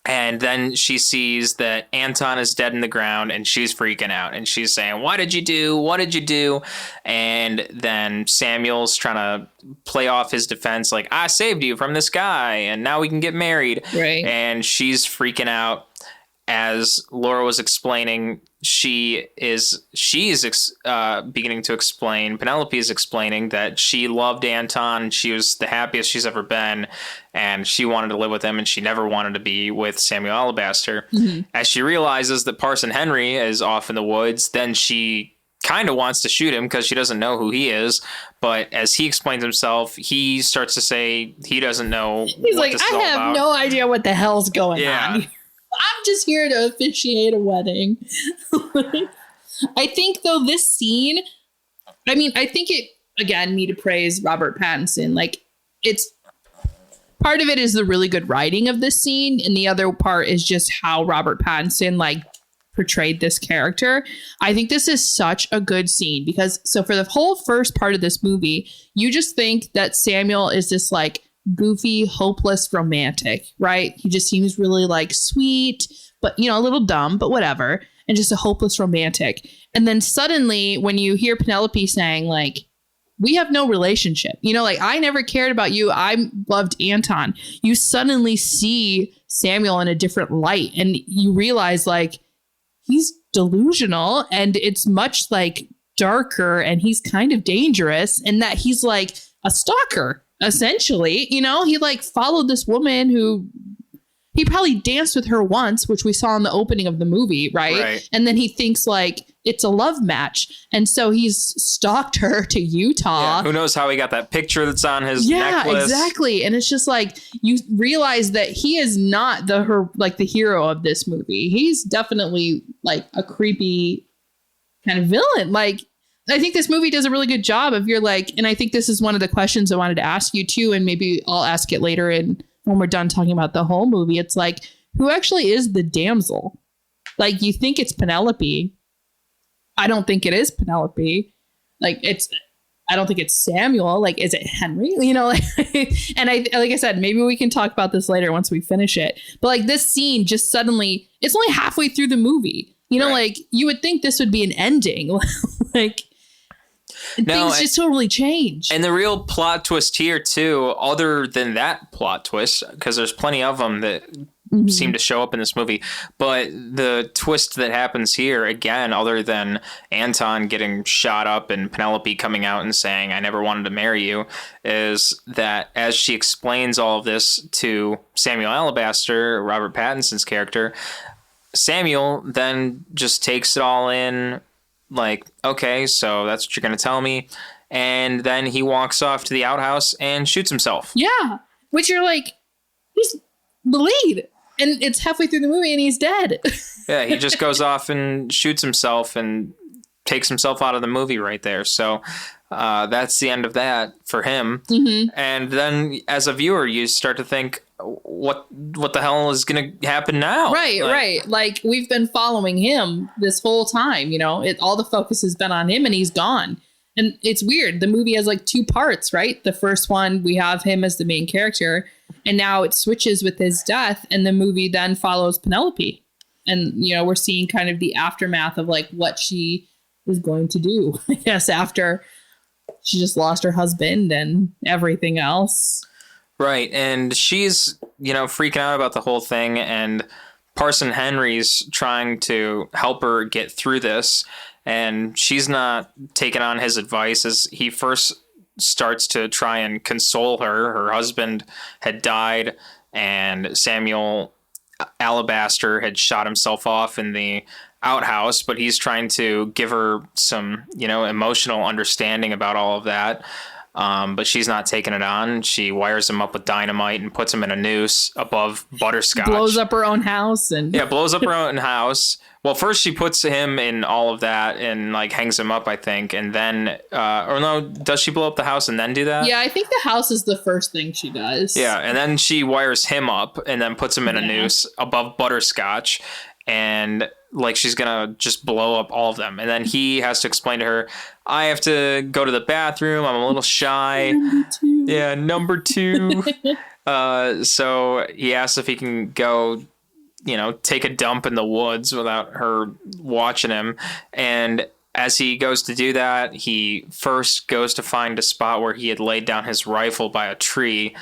And then she sees that Anton is dead in the ground and she's freaking out. And she's saying, what did you do? What did you do? And then Samuel's trying to play off his defense like, I saved you from this guy and now we can get married. Right. And she's freaking out. As Laura was explaining, she is beginning to explain, Penelope is explaining that she loved Anton. She was the happiest she's ever been, and she wanted to live with him, and she never wanted to be with Samuel Alabaster. Mm-hmm. As she realizes that Parson Henry is off in the woods, then she kind of wants to shoot him because she doesn't know who he is. But as he explains himself, he starts to say he doesn't know. He's like, I have no idea what the hell's going on. I'm just here to officiate a wedding. I think, though, this scene, I think it, again, need to praise Robert Pattinson. Like, it's part of it is the really good writing of this scene. And the other part is just how Robert Pattinson, like, portrayed this character. I think this is such a good scene because for the whole first part of this movie, you just think that Samuel is this, like, goofy, hopeless romantic, right? He just seems really like sweet, but a little dumb, but whatever. And just a hopeless romantic. And then suddenly when you hear Penelope saying like, we have no relationship, like I never cared about you. I loved Anton. You suddenly see Samuel in a different light and you realize like he's delusional and it's much like darker and he's kind of dangerous and that he's like a stalker. Essentially, he like followed this woman who he probably danced with her once, which we saw in the opening of the movie. Right. And then he thinks like it's a love match. And so he's stalked her to Utah. Yeah, who knows how he got that picture that's on his necklace. Yeah, exactly. And it's just like you realize that he is not the hero of this movie. He's definitely like a creepy kind of villain. Like I think this movie does a really good job of, you're like, and I think this is one of the questions I wanted to ask you too, and maybe I'll ask it later when we're done talking about the whole movie. It's like, who actually is the damsel? Like, you think it's Penelope. I don't think it is Penelope. Like, I don't think it's Samuel. Like, is it Henry? You know, like, and like I said, maybe we can talk about this later once we finish it. But like, this scene just suddenly, it's only halfway through the movie. You know, like, you would think this would be an ending. Like, things just totally change. And the real plot twist here too, other than that plot twist, because there's plenty of them that seem to show up in this movie, but the twist that happens here, again, other than Anton getting shot up and Penelope coming out and saying, I never wanted to marry you, is that as she explains all of this to Samuel Alabaster, Robert Pattinson's character, Samuel then just takes it all in, like, okay, so that's what you're going to tell me. And then he walks off to the outhouse and shoots himself. Yeah. Which you're like, he's the lead. And it's halfway through the movie and he's dead. Yeah, he just goes off and shoots himself and takes himself out of the movie right there. So that's the end of that for him. Mm-hmm. And then as a viewer, you start to think, what the hell is going to happen now? Right. Like, we've been following him this whole time. You know, all the focus has been on him and he's gone. And it's weird. The movie has like two parts, right? The first one, we have him as the main character. And now it switches with his death. And the movie then follows Penelope. And, you know, we're seeing kind of the aftermath of like what she is going to do, I guess, after she just lost her husband and everything else. Right. And she's, you know, freaking out about the whole thing. And Parson Henry's trying to help her get through this. And she's not taking on his advice as he first starts to try and console her. Her husband had died and Samuel Alabaster had shot himself off in the outhouse, but he's trying to give her some, you know, emotional understanding about all of that. But she's not taking it on. She wires him up with dynamite and puts him in a noose above butterscotch. Blows up her own house. Blows up her own house. Well, first she puts him in all of that and like hangs him up, I think. And then, or no, does she blow up the house and then do that? Yeah, I think the house is the first thing she does. Yeah, and then she wires him up and then puts him in a noose above butterscotch. And like she's going to just blow up all of them. And then he has to explain to her, I have to go to the bathroom. I'm a little shy. Number two. So he asks if he can go, you know, take a dump in the woods without her watching him. And as he goes to do that, he first goes to find a spot where he had laid down his rifle by a tree.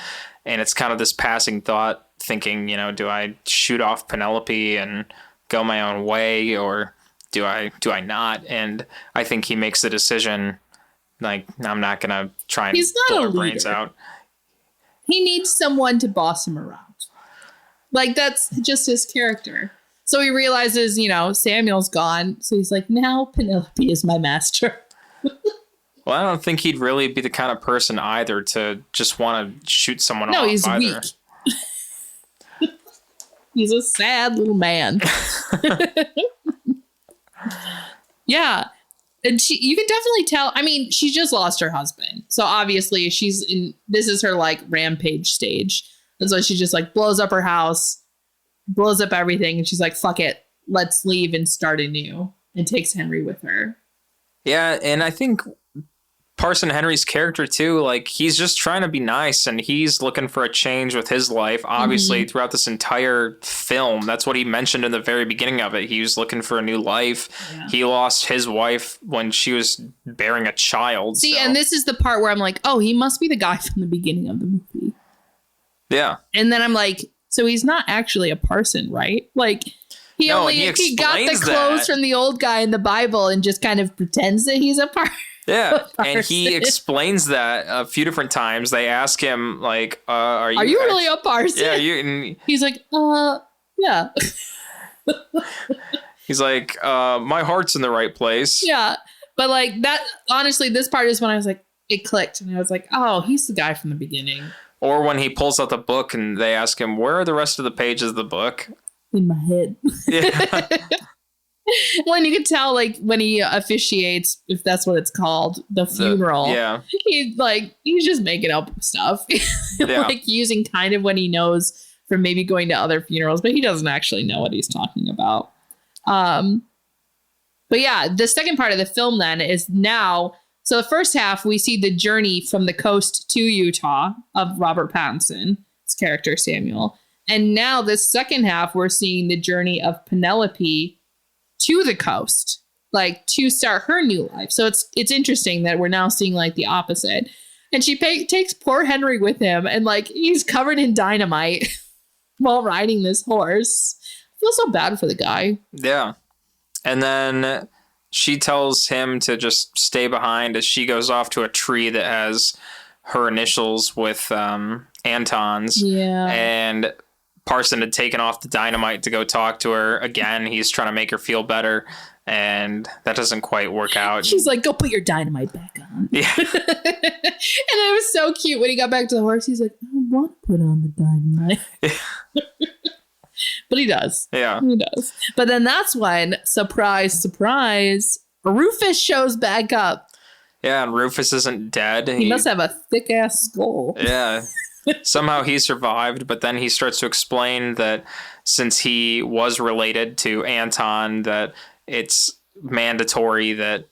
And it's kind of this passing thought, thinking, you know, do I shoot off Penelope and go my own way, or do I not? And I think he makes the decision, like, I'm not going to try and blow her brains out. He needs someone to boss him around. Like, that's just his character. So he realizes, you know, Samuel's gone. So he's like, now Penelope is my master. Well, I don't think he'd really be the kind of person either to just want to shoot someone off. No, he's either. weak. He's a sad little man. Yeah. And you can definitely tell. I mean, she just lost her husband. So obviously this is her like rampage stage. And so she just like blows up her house, blows up everything. And she's like, fuck it. Let's leave and start anew, and takes Henry with her. Yeah. And I think Parson Henry's character too, like, he's just trying to be nice and he's looking for a change with his life. Obviously, throughout this entire film, that's what he mentioned in the very beginning of it. He was looking for a new life. Yeah. He lost his wife when she was bearing a child. See, and this is the part where I'm like, oh, he must be the guy from the beginning of the movie. Yeah. And then I'm like, so he's not actually a parson, right? Like, he got the clothes from the old guy in the Bible and just kind of pretends that he's a parson. Yeah, and he explains that a few different times. They ask him, like, are you really a parson? Yeah, and he's like, yeah. He's like, my heart's in the right place. Yeah, but like that, honestly, this part is when I was like, it clicked. And I was like, oh, he's the guy from the beginning. Or when he pulls out the book and they ask him, where are the rest of the pages of the book? In my head. Yeah. When you could tell, like, when he officiates, if that's what it's called, the funeral. He's just making up stuff. Like, using kind of what he knows from maybe going to other funerals, but he doesn't actually know what he's talking about. But yeah, the second part of the film then is now. So the first half, we see the journey from the coast to Utah of Robert Pattinson's character, Samuel. And now the second half, we're seeing the journey of Penelope to the coast, like to start her new life. So it's interesting that we're now seeing like the opposite. And she takes poor Henry with him, and like he's covered in dynamite while riding this horse. I feel so bad for the guy. Yeah. And then she tells him to just stay behind as she goes off to a tree that has her initials with Anton's. Yeah. And Parson had taken off the dynamite to go talk to her again. He's trying to make her feel better, and that doesn't quite work out. She's like, go put your dynamite back on. Yeah. And it was so cute when he got back to the horse. He's like, I don't want to put on the dynamite. But he does. Yeah. He does. But then that's when, surprise, surprise, Rufus shows back up. Yeah, and Rufus isn't dead. He must have a thick-ass skull. Yeah. Somehow he survived, but then he starts to explain that since he was related to Anton, that it's mandatory that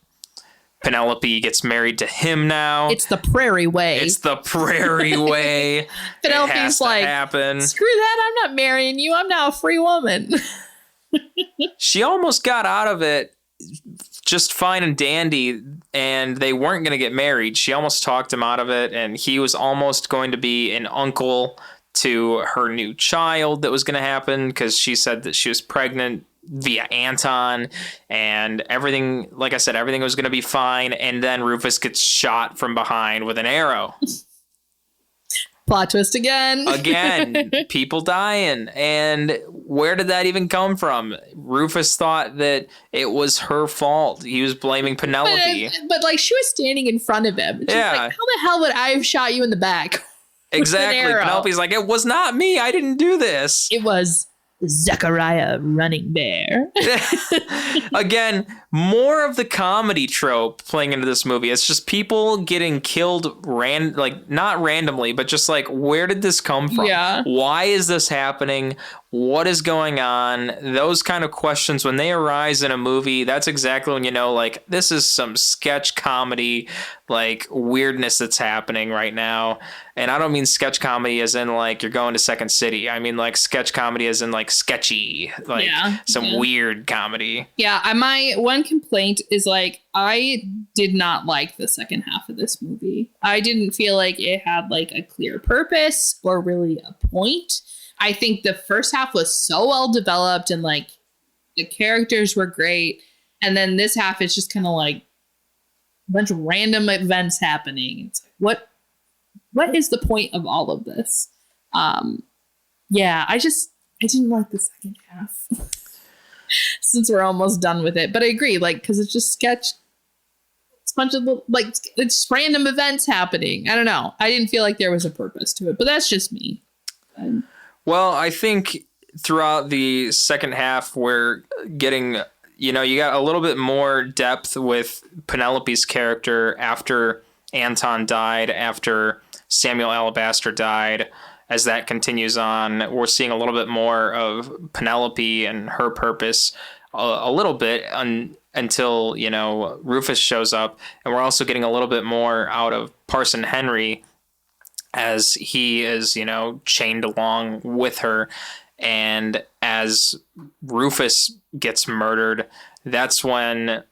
Penelope gets married to him now. It's the prairie way. It's the prairie way. Penelope's like, happen. Screw that, I'm not marrying you. I'm now a free woman. She almost got out of it just fine and dandy, and they weren't going to get married. She almost talked him out of it, and he was almost going to be an uncle to her new child that was going to happen because she said that she was pregnant via Anton, and everything, like I said, everything was going to be fine. And then Rufus gets shot from behind with an arrow. Plot twist again. People dying. And where did that even come from? Rufus thought that it was her fault. He was blaming Penelope. But like, she was standing in front of him. She's like, how the hell would I have shot you in the back? Exactly. Penelope's like, it was not me. I didn't do this. It was Zechariah Running Bear. Again, more of the comedy trope playing into this movie. It's just people getting killed not randomly, but just like, where did this come from? Yeah. Why is this happening? What is going on? Those kind of questions, when they arise in a movie, that's exactly when you know, like, this is some sketch comedy, like, weirdness that's happening right now. And I don't mean sketch comedy as in, like, you're going to Second City. I mean, like, sketch comedy as in, like, sketchy, like, weird comedy. Yeah, my one complaint is, like, I did not like the second half of this movie. I didn't feel like it had, like, a clear purpose or really a point. I think the first half was so well developed and like the characters were great. And then this half is just kind of like a bunch of random events happening. It's like, what is the point of all of this? I didn't like the second half since we're almost done with it. But I agree, like, because it's just sketch. It's a bunch of little, like, it's random events happening. I don't know. I didn't feel like there was a purpose to it, but that's just me. Well, I think throughout the second half, we're getting, you got a little bit more depth with Penelope's character after Anton died, after Samuel Alabaster died. As that continues on, we're seeing a little bit more of Penelope and her purpose a little bit until, Rufus shows up. And we're also getting a little bit more out of Parson Henry as he is, chained along with her. And as Rufus gets murdered, that's when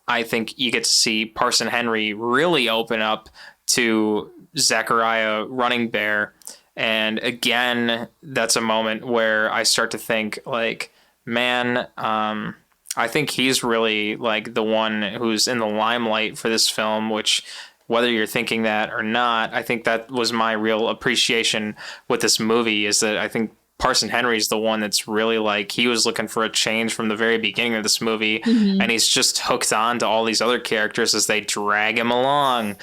I think you get to see Parson Henry really open up to Zechariah Running Bear. And again, that's a moment where I start to think, like, man, I think he's really, like, the one who's in the limelight for this film, which, whether you're thinking that or not, I think that was my real appreciation with this movie, is that I think Parson Henry's the one that's really, like, he was looking for a change from the very beginning of this movie, and he's just hooked on to all these other characters as they drag him along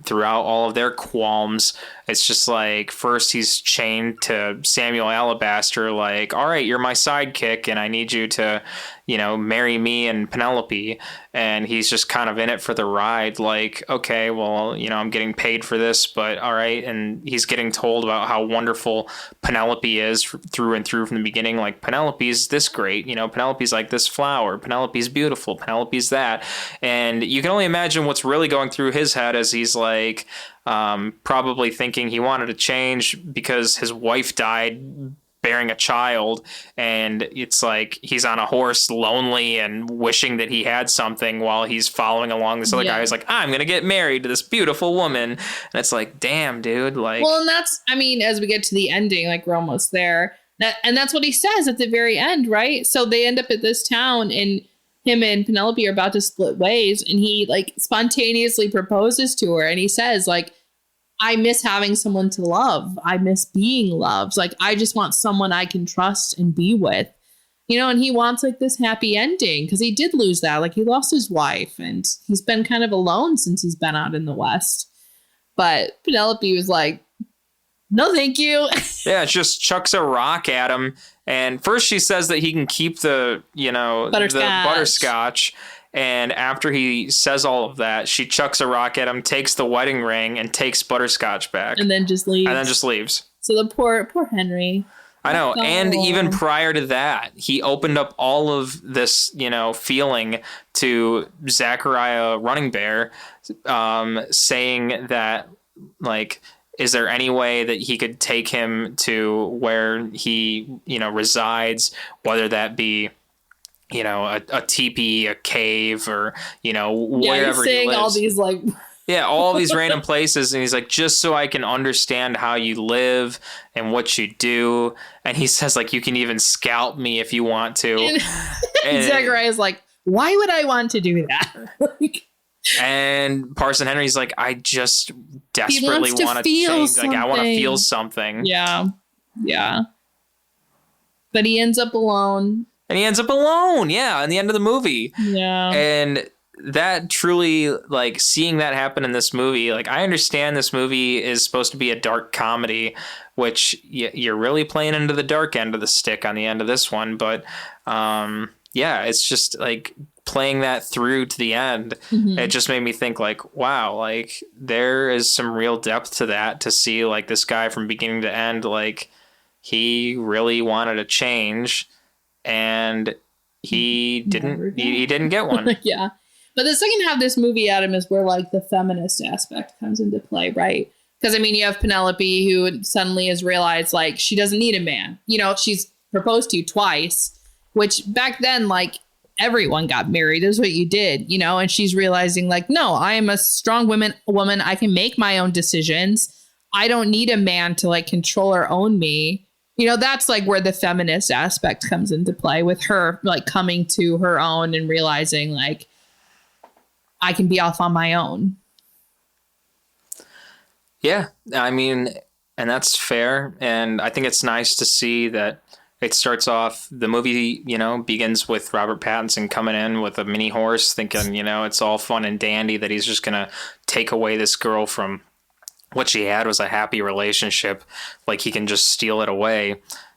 throughout all of their qualms. It's just like, first he's chained to Samuel Alabaster, like, all right, you're my sidekick and I need you to, marry me and Penelope. And he's just kind of in it for the ride. Like, okay, well, I'm getting paid for this, but all right. And he's getting told about how wonderful Penelope is through and through from the beginning. Like, Penelope's this great, Penelope's like this flower. Penelope's beautiful. Penelope's that. And you can only imagine what's really going through his head as he's like, probably thinking he wanted to change because his wife died bearing a child, and it's like he's on a horse lonely and wishing that he had something while he's following along this other guy who's like, I'm gonna get married to this beautiful woman. And it's like, damn, dude. Like, well, and that's, I mean, as we get to the ending, like, we're almost there, and that's what he says at the very end, right? So they end up at this town, and him and Penelope are about to split ways, and he like spontaneously proposes to her, and he says, like, I miss having someone to love. I miss being loved. Like, I just want someone I can trust and be with, and he wants like this happy ending because he did lose that. Like, he lost his wife and he's been kind of alone since he's been out in the West. But Penelope was like, no, thank you. Yeah, just chucks a rock at him. And first she says that he can keep the butterscotch. And after he says all of that, she chucks a rock at him, takes the wedding ring, and takes butterscotch back. And then just leaves. So the poor Henry. I know. Oh. And even prior to that, he opened up all of this, feeling to Zachariah Running Bear, saying that, like, is there any way that he could take him to where he, resides, whether that be, a teepee, a cave, or, wherever he lives. All these, like... Yeah, all these random places. And he's like, just so I can understand how you live and what you do. And he says, like, you can even scalp me if you want to. And Zachariah's like, why would I want to do that? And Parson Henry's like, I just desperately want to change. Something. Like, I want to feel something. Yeah. Yeah. But he ends up alone. Yeah, in the end of the movie. Yeah. And that truly, like, seeing that happen in this movie, like, I understand this movie is supposed to be a dark comedy, which you're really playing into the dark end of the stick on the end of this one. But, yeah, it's just, like, playing that through to the end. Mm-hmm. It just made me think, like, wow, like, there is some real depth to that, to see, like, this guy from beginning to end, like, he really wanted to change. And he didn't get one. Yeah. But the second half of this movie, Adam, is where like the feminist aspect comes into play, right? Because, I mean, you have Penelope who suddenly has realized like she doesn't need a man. She's proposed to twice, which back then, like, everyone got married. This is what you did, and she's realizing like, no, I am a strong woman. I can make my own decisions. I don't need a man to like control or own me. That's like where the feminist aspect comes into play, with her like coming to her own and realizing like I can be off on my own. Yeah, I mean, and that's fair. And I think it's nice to see that it starts off, the movie, begins with Robert Pattinson coming in with a mini horse thinking, it's all fun and dandy that he's just going to take away this girl from what she had was a happy relationship. Like, he can just steal it away,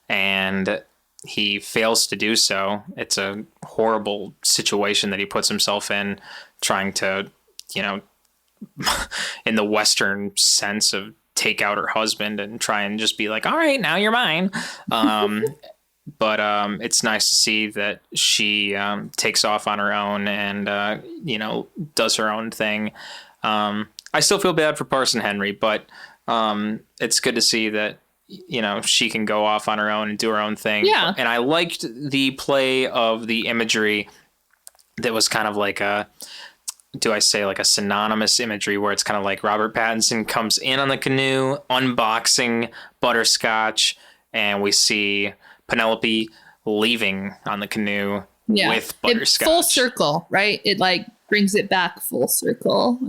and he fails to do so. It's a horrible situation that he puts himself in, trying to, in the Western sense of take out her husband and try and just be like, all right, now you're mine. But it's nice to see that she takes off on her own and, does her own thing. I still feel bad for Parson Henry, but it's good to see that, she can go off on her own and do her own thing. Yeah. And I liked the play of the imagery that was kind of like a synonymous imagery, where it's kind of like Robert Pattinson comes in on the canoe, unboxing butterscotch, and we see Penelope leaving on the canoe with butterscotch. Full circle, right? It like brings it back full circle.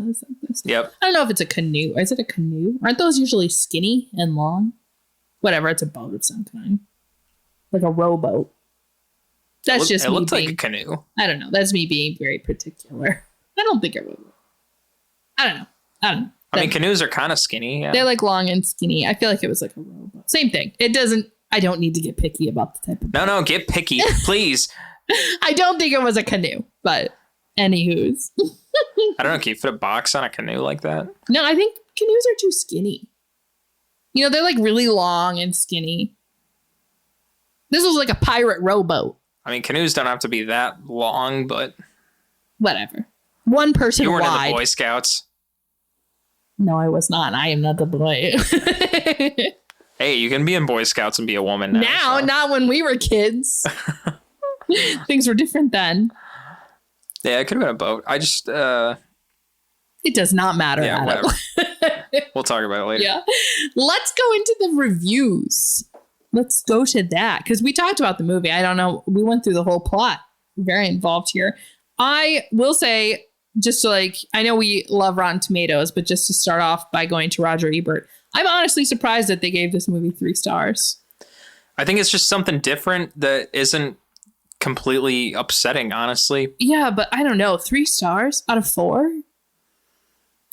Yep. I don't know if it's a canoe. Is it a canoe? Aren't those usually skinny and long? Whatever, it's a boat of some kind. Like a rowboat. It looked like a canoe. I don't know. That's me being very particular. I don't think it would. I don't know. I mean, canoes are kind of skinny. Yeah. They're like long and skinny. I feel like it was like a rowboat. Same thing. I don't need to get picky about the type of boat. No, get picky, please. I don't think it was a canoe, but anywho's. I don't know. Can you fit a box on a canoe like that? No, I think canoes are too skinny. You know, they're like really long and skinny. This was like a pirate rowboat. I mean, canoes don't have to be that long, but whatever. One person you weren't wide. in the Boy Scouts. No, I was not. I am not the boy. Hey, you can be in Boy Scouts and be a woman now. Now, so. not when we were kids. Things were different then. Yeah, it could have been a boat. I just... It does not matter. Yeah, Adam. whatever. We'll talk about it later. Yeah. Let's go into the reviews. Let's go to that. Because we talked about the movie. I don't know. We went through the whole plot. Very involved here. I will say, just to I know we love Rotten Tomatoes, but just to start off by going to Roger Ebert, I'm honestly surprised that they gave this movie 3 stars. I think it's just something different that isn't completely upsetting, honestly. Yeah, but I don't know. 3 stars out of 4?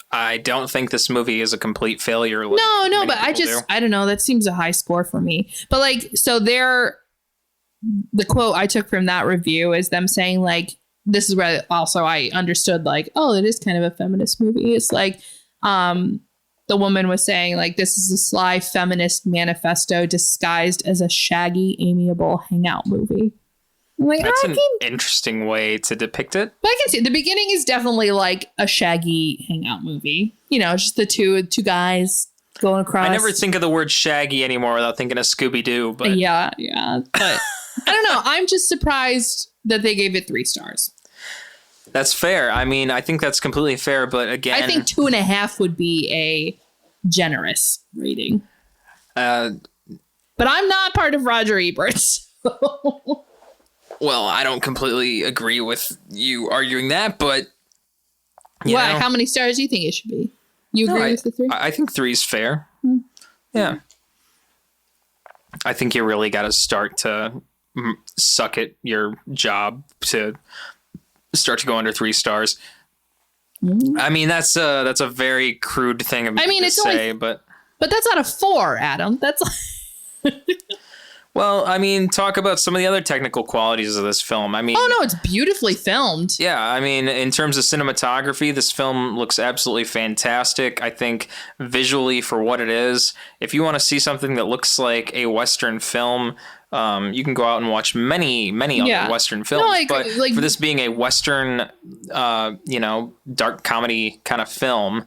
I don't think this movie is a complete failure. No, but I don't know. That seems a high score for me. But so the quote I took from that review is them saying this is where also I understood it is kind of a feminist movie. It's the woman was saying this is a sly feminist manifesto disguised as a shaggy, amiable hangout movie. That's an interesting way to depict it. But I can see the beginning is definitely a shaggy hangout movie. You know, just the two guys going across. I never think of the word shaggy anymore without thinking of Scooby-Doo. But yeah. But I don't know. I'm just surprised that they gave it 3 stars. That's fair. I mean, I think that's completely fair. But again, I think 2.5 would be a generous rating. But I'm not part of Roger Ebert. So. Well, I don't completely agree with you arguing that, but why? How many stars do you think it should be? You agree with the 3? I think 3 is fair. Yeah. I think you really got to start to suck at your job to start to go under 3 stars. I mean, that's a very crude thing to say, but that's out of 4, Adam. That's well, I mean, talk about some of the other technical qualities of this film. I mean, oh no, it's beautifully filmed. Yeah, I mean, in terms of cinematography, this film looks absolutely fantastic. I think visually for what it is, if you want to see something that looks like a Western film, you can go out and watch many other Western films. But for this being a Western, dark comedy kind of film,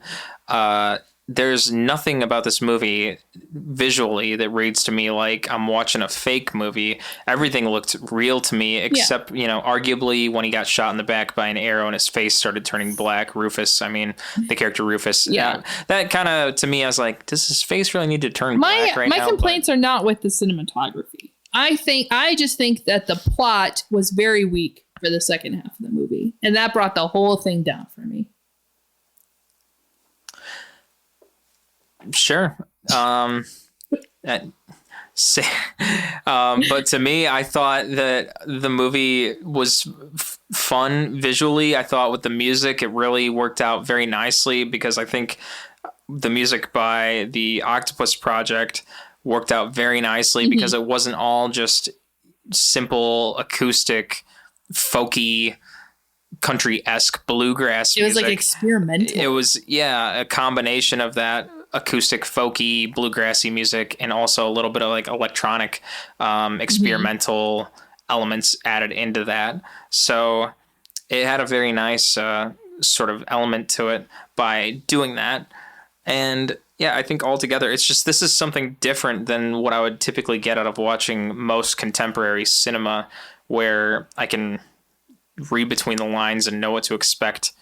there's nothing about this movie visually that reads to me like I'm watching a fake movie. Everything looked real to me, except, arguably when he got shot in the back by an arrow and his face started turning black. Rufus, the character Rufus. Yeah. That kind of, to me, I was like, does his face really need to turn black right now? My complaints are not with the cinematography. I just think that the plot was very weak for the second half of the movie. And that brought the whole thing down for me. Sure. But to me, I thought that the movie was fun visually. I thought with the music, it really worked out very nicely because I think the music by the Octopus Project worked out very nicely because it wasn't all just simple acoustic, folky, country-esque bluegrass music. It was experimental. It was, a combination of that acoustic, folky, bluegrassy music and also a little bit of electronic, experimental elements added into that. So it had a very nice sort of element to it by doing that. And I think altogether, it's just, this is something different than what I would typically get out of watching most contemporary cinema, where I can read between the lines and know what to expect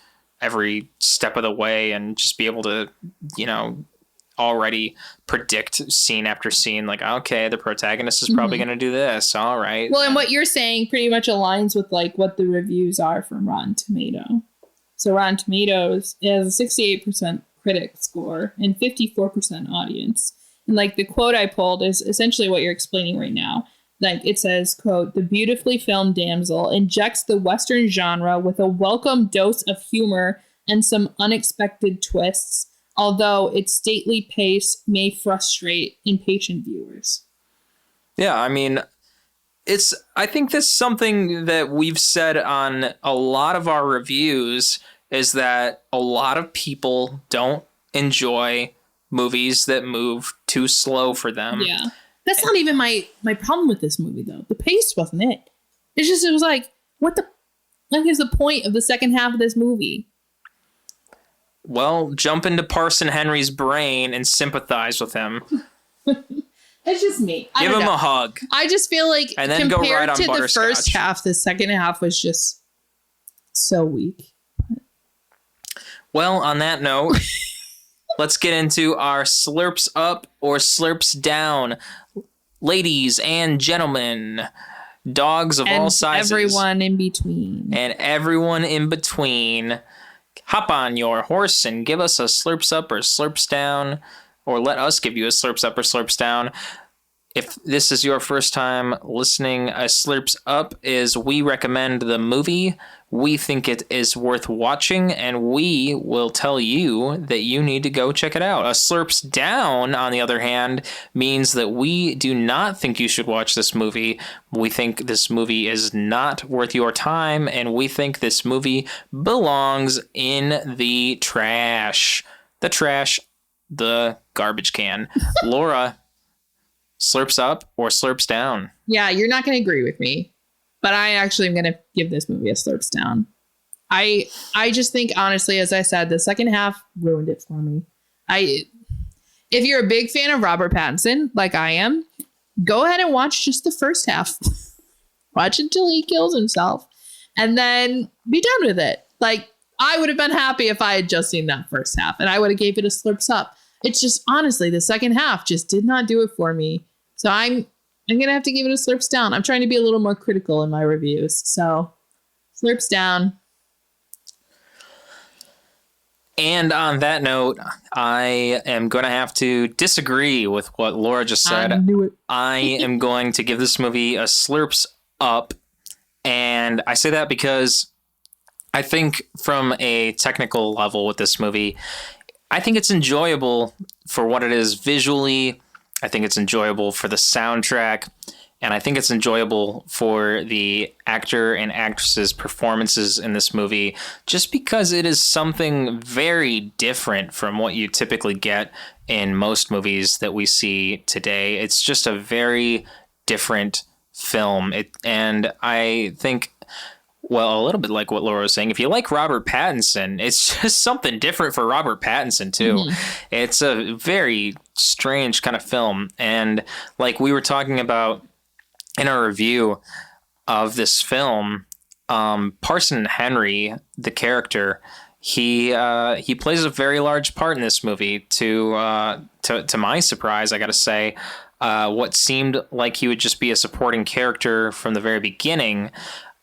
every step of the way and just be able to, already predict scene after scene. Okay, the protagonist is probably going to do this. All right. Well, and what you're saying pretty much aligns with what the reviews are from Rotten Tomato. So Rotten Tomatoes has a 68% critic score and 54% audience. And the quote I pulled is essentially what you're explaining right now. It says, quote, "The beautifully filmed Damsel injects the Western genre with a welcome dose of humor and some unexpected twists. although its stately pace may frustrate impatient viewers. Yeah, I mean, I think that's something that we've said on a lot of our reviews, is that a lot of people don't enjoy movies that move too slow for them. Yeah. That's not even my problem with this movie, though. The pace wasn't it. It was like, what the is the point of the second half of this movie? Well, jump into Parson Henry's brain and sympathize with him. It's just me. Give him a hug. I just feel like and then go right on to the first Butterscotch. half, the second half was just so weak. Well, on that note, let's get into our slurps up or slurps down. Ladies and gentlemen, dogs of all sizes. Everyone in between. And everyone in between. Hop on your horse and give us a slurps up or slurps down, or let us give you a slurps up or slurps down. If this is your first time listening, a slurps up is we recommend the movie. We think it is worth watching, and we will tell you that you need to go check it out. A slurps down, on the other hand, means that we do not think you should watch this movie. We think this movie is not worth your time, and we think this movie belongs in the trash. The garbage can. Laura, slurps up or slurps down? Yeah, you're not going to agree with me, but I actually am going to give this movie a slurps down. I just think, honestly, as I said, the second half ruined it for me. If you're a big fan of Robert Pattinson, like I am, go ahead and watch just the first half. Watch until he kills himself, and then be done with it. Like, I would have been happy if I had just seen that first half, and I would have gave it a slurps up. It's just, honestly, the second half just did not do it for me. So I'm going to have to give it a slurps down. I'm trying to be a little more critical in my reviews. So slurps down. And on that note, I am going to have to disagree with what Laura just said. I knew it. I am going to give this movie a slurps up. And I say that because I think from a technical level with this movie, I think it's enjoyable for what it is visually. I think it's enjoyable for the soundtrack. And I think it's enjoyable for the actor and actresses' performances in this movie, just because it is something very different from what you typically get in most movies that we see today. It's just a very different film. And I think, well, a little bit like what Laura was saying, if you like Robert Pattinson, it's just something different for Robert Pattinson, too. Mm-hmm. It's a very strange kind of film. And like we were talking about in our review of this film, Parson Henry, the character, he plays a very large part in this movie. To my surprise, I got to say, what seemed like he would just be a supporting character from the very beginning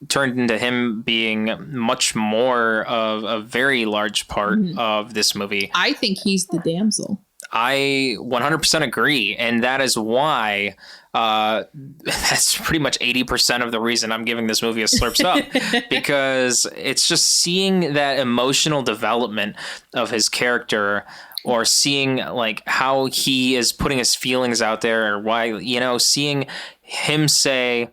turned into him being much more of a very large part of this movie. I think he's the damsel. I 100% agree. And that is why that's pretty much 80% of the reason I'm giving this movie a slurps up, because it's just seeing that emotional development of his character, or seeing like how he is putting his feelings out there, or why, seeing him say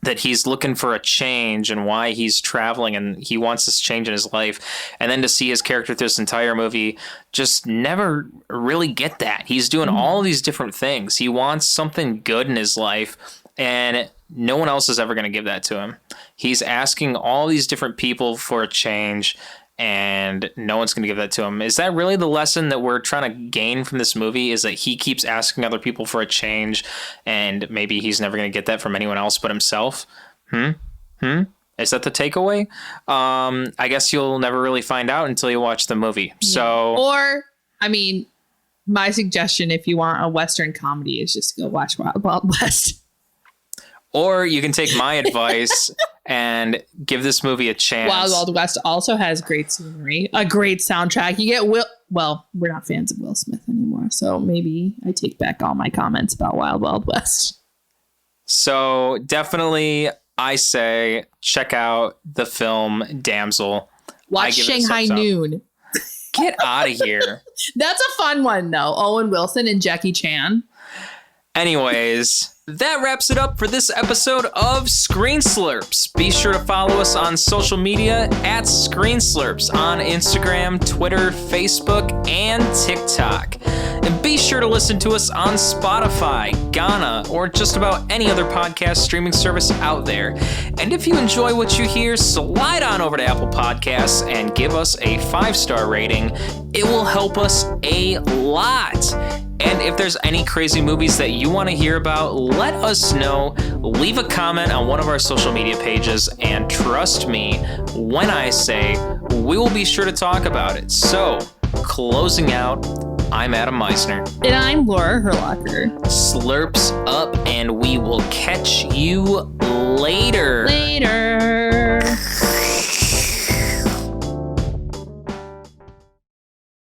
that he's looking for a change and why he's traveling and he wants this change in his life. And then to see his character through this entire movie just never really get that. He's doing all these different things. He wants something good in his life, and no one else is ever going to give that to him. He's asking all these different people for a change, and no one's going to give that to him. Is that really the lesson that we're trying to gain from this movie, is that he keeps asking other people for a change, and maybe he's never going to get that from anyone else but himself? Is that the takeaway? I guess you'll never really find out until you watch the movie. Yeah. So, or, I mean, my suggestion, if you want a Western comedy, is just to go watch Wild Wild West. Or you can take my advice and give this movie a chance. Wild Wild West also has great scenery, a great soundtrack. You get well, we're not fans of Will Smith anymore, so maybe I take back all my comments about Wild Wild West. So definitely, I say check out the film Damsel. Watch Shanghai Noon. Get out of here. That's a fun one, though. Owen Wilson and Jackie Chan. Anyways, that wraps it up for this episode of Screen Slurps. Be sure to follow us on social media at Screen Slurps on Instagram, Twitter, Facebook, and TikTok. And be sure to listen to us on Spotify, Ghana, or just about any other podcast streaming service out there. And if you enjoy what you hear, slide on over to Apple Podcasts and give us a 5-star rating. It will help us a lot. And if there's any crazy movies that you want to hear about, let us know. Leave a comment on one of our social media pages, and trust me when I say we will be sure to talk about it. So, closing out, I'm Adam Meisner. And I'm Laura Herlocker. Slurps up, and we will catch you later. Later.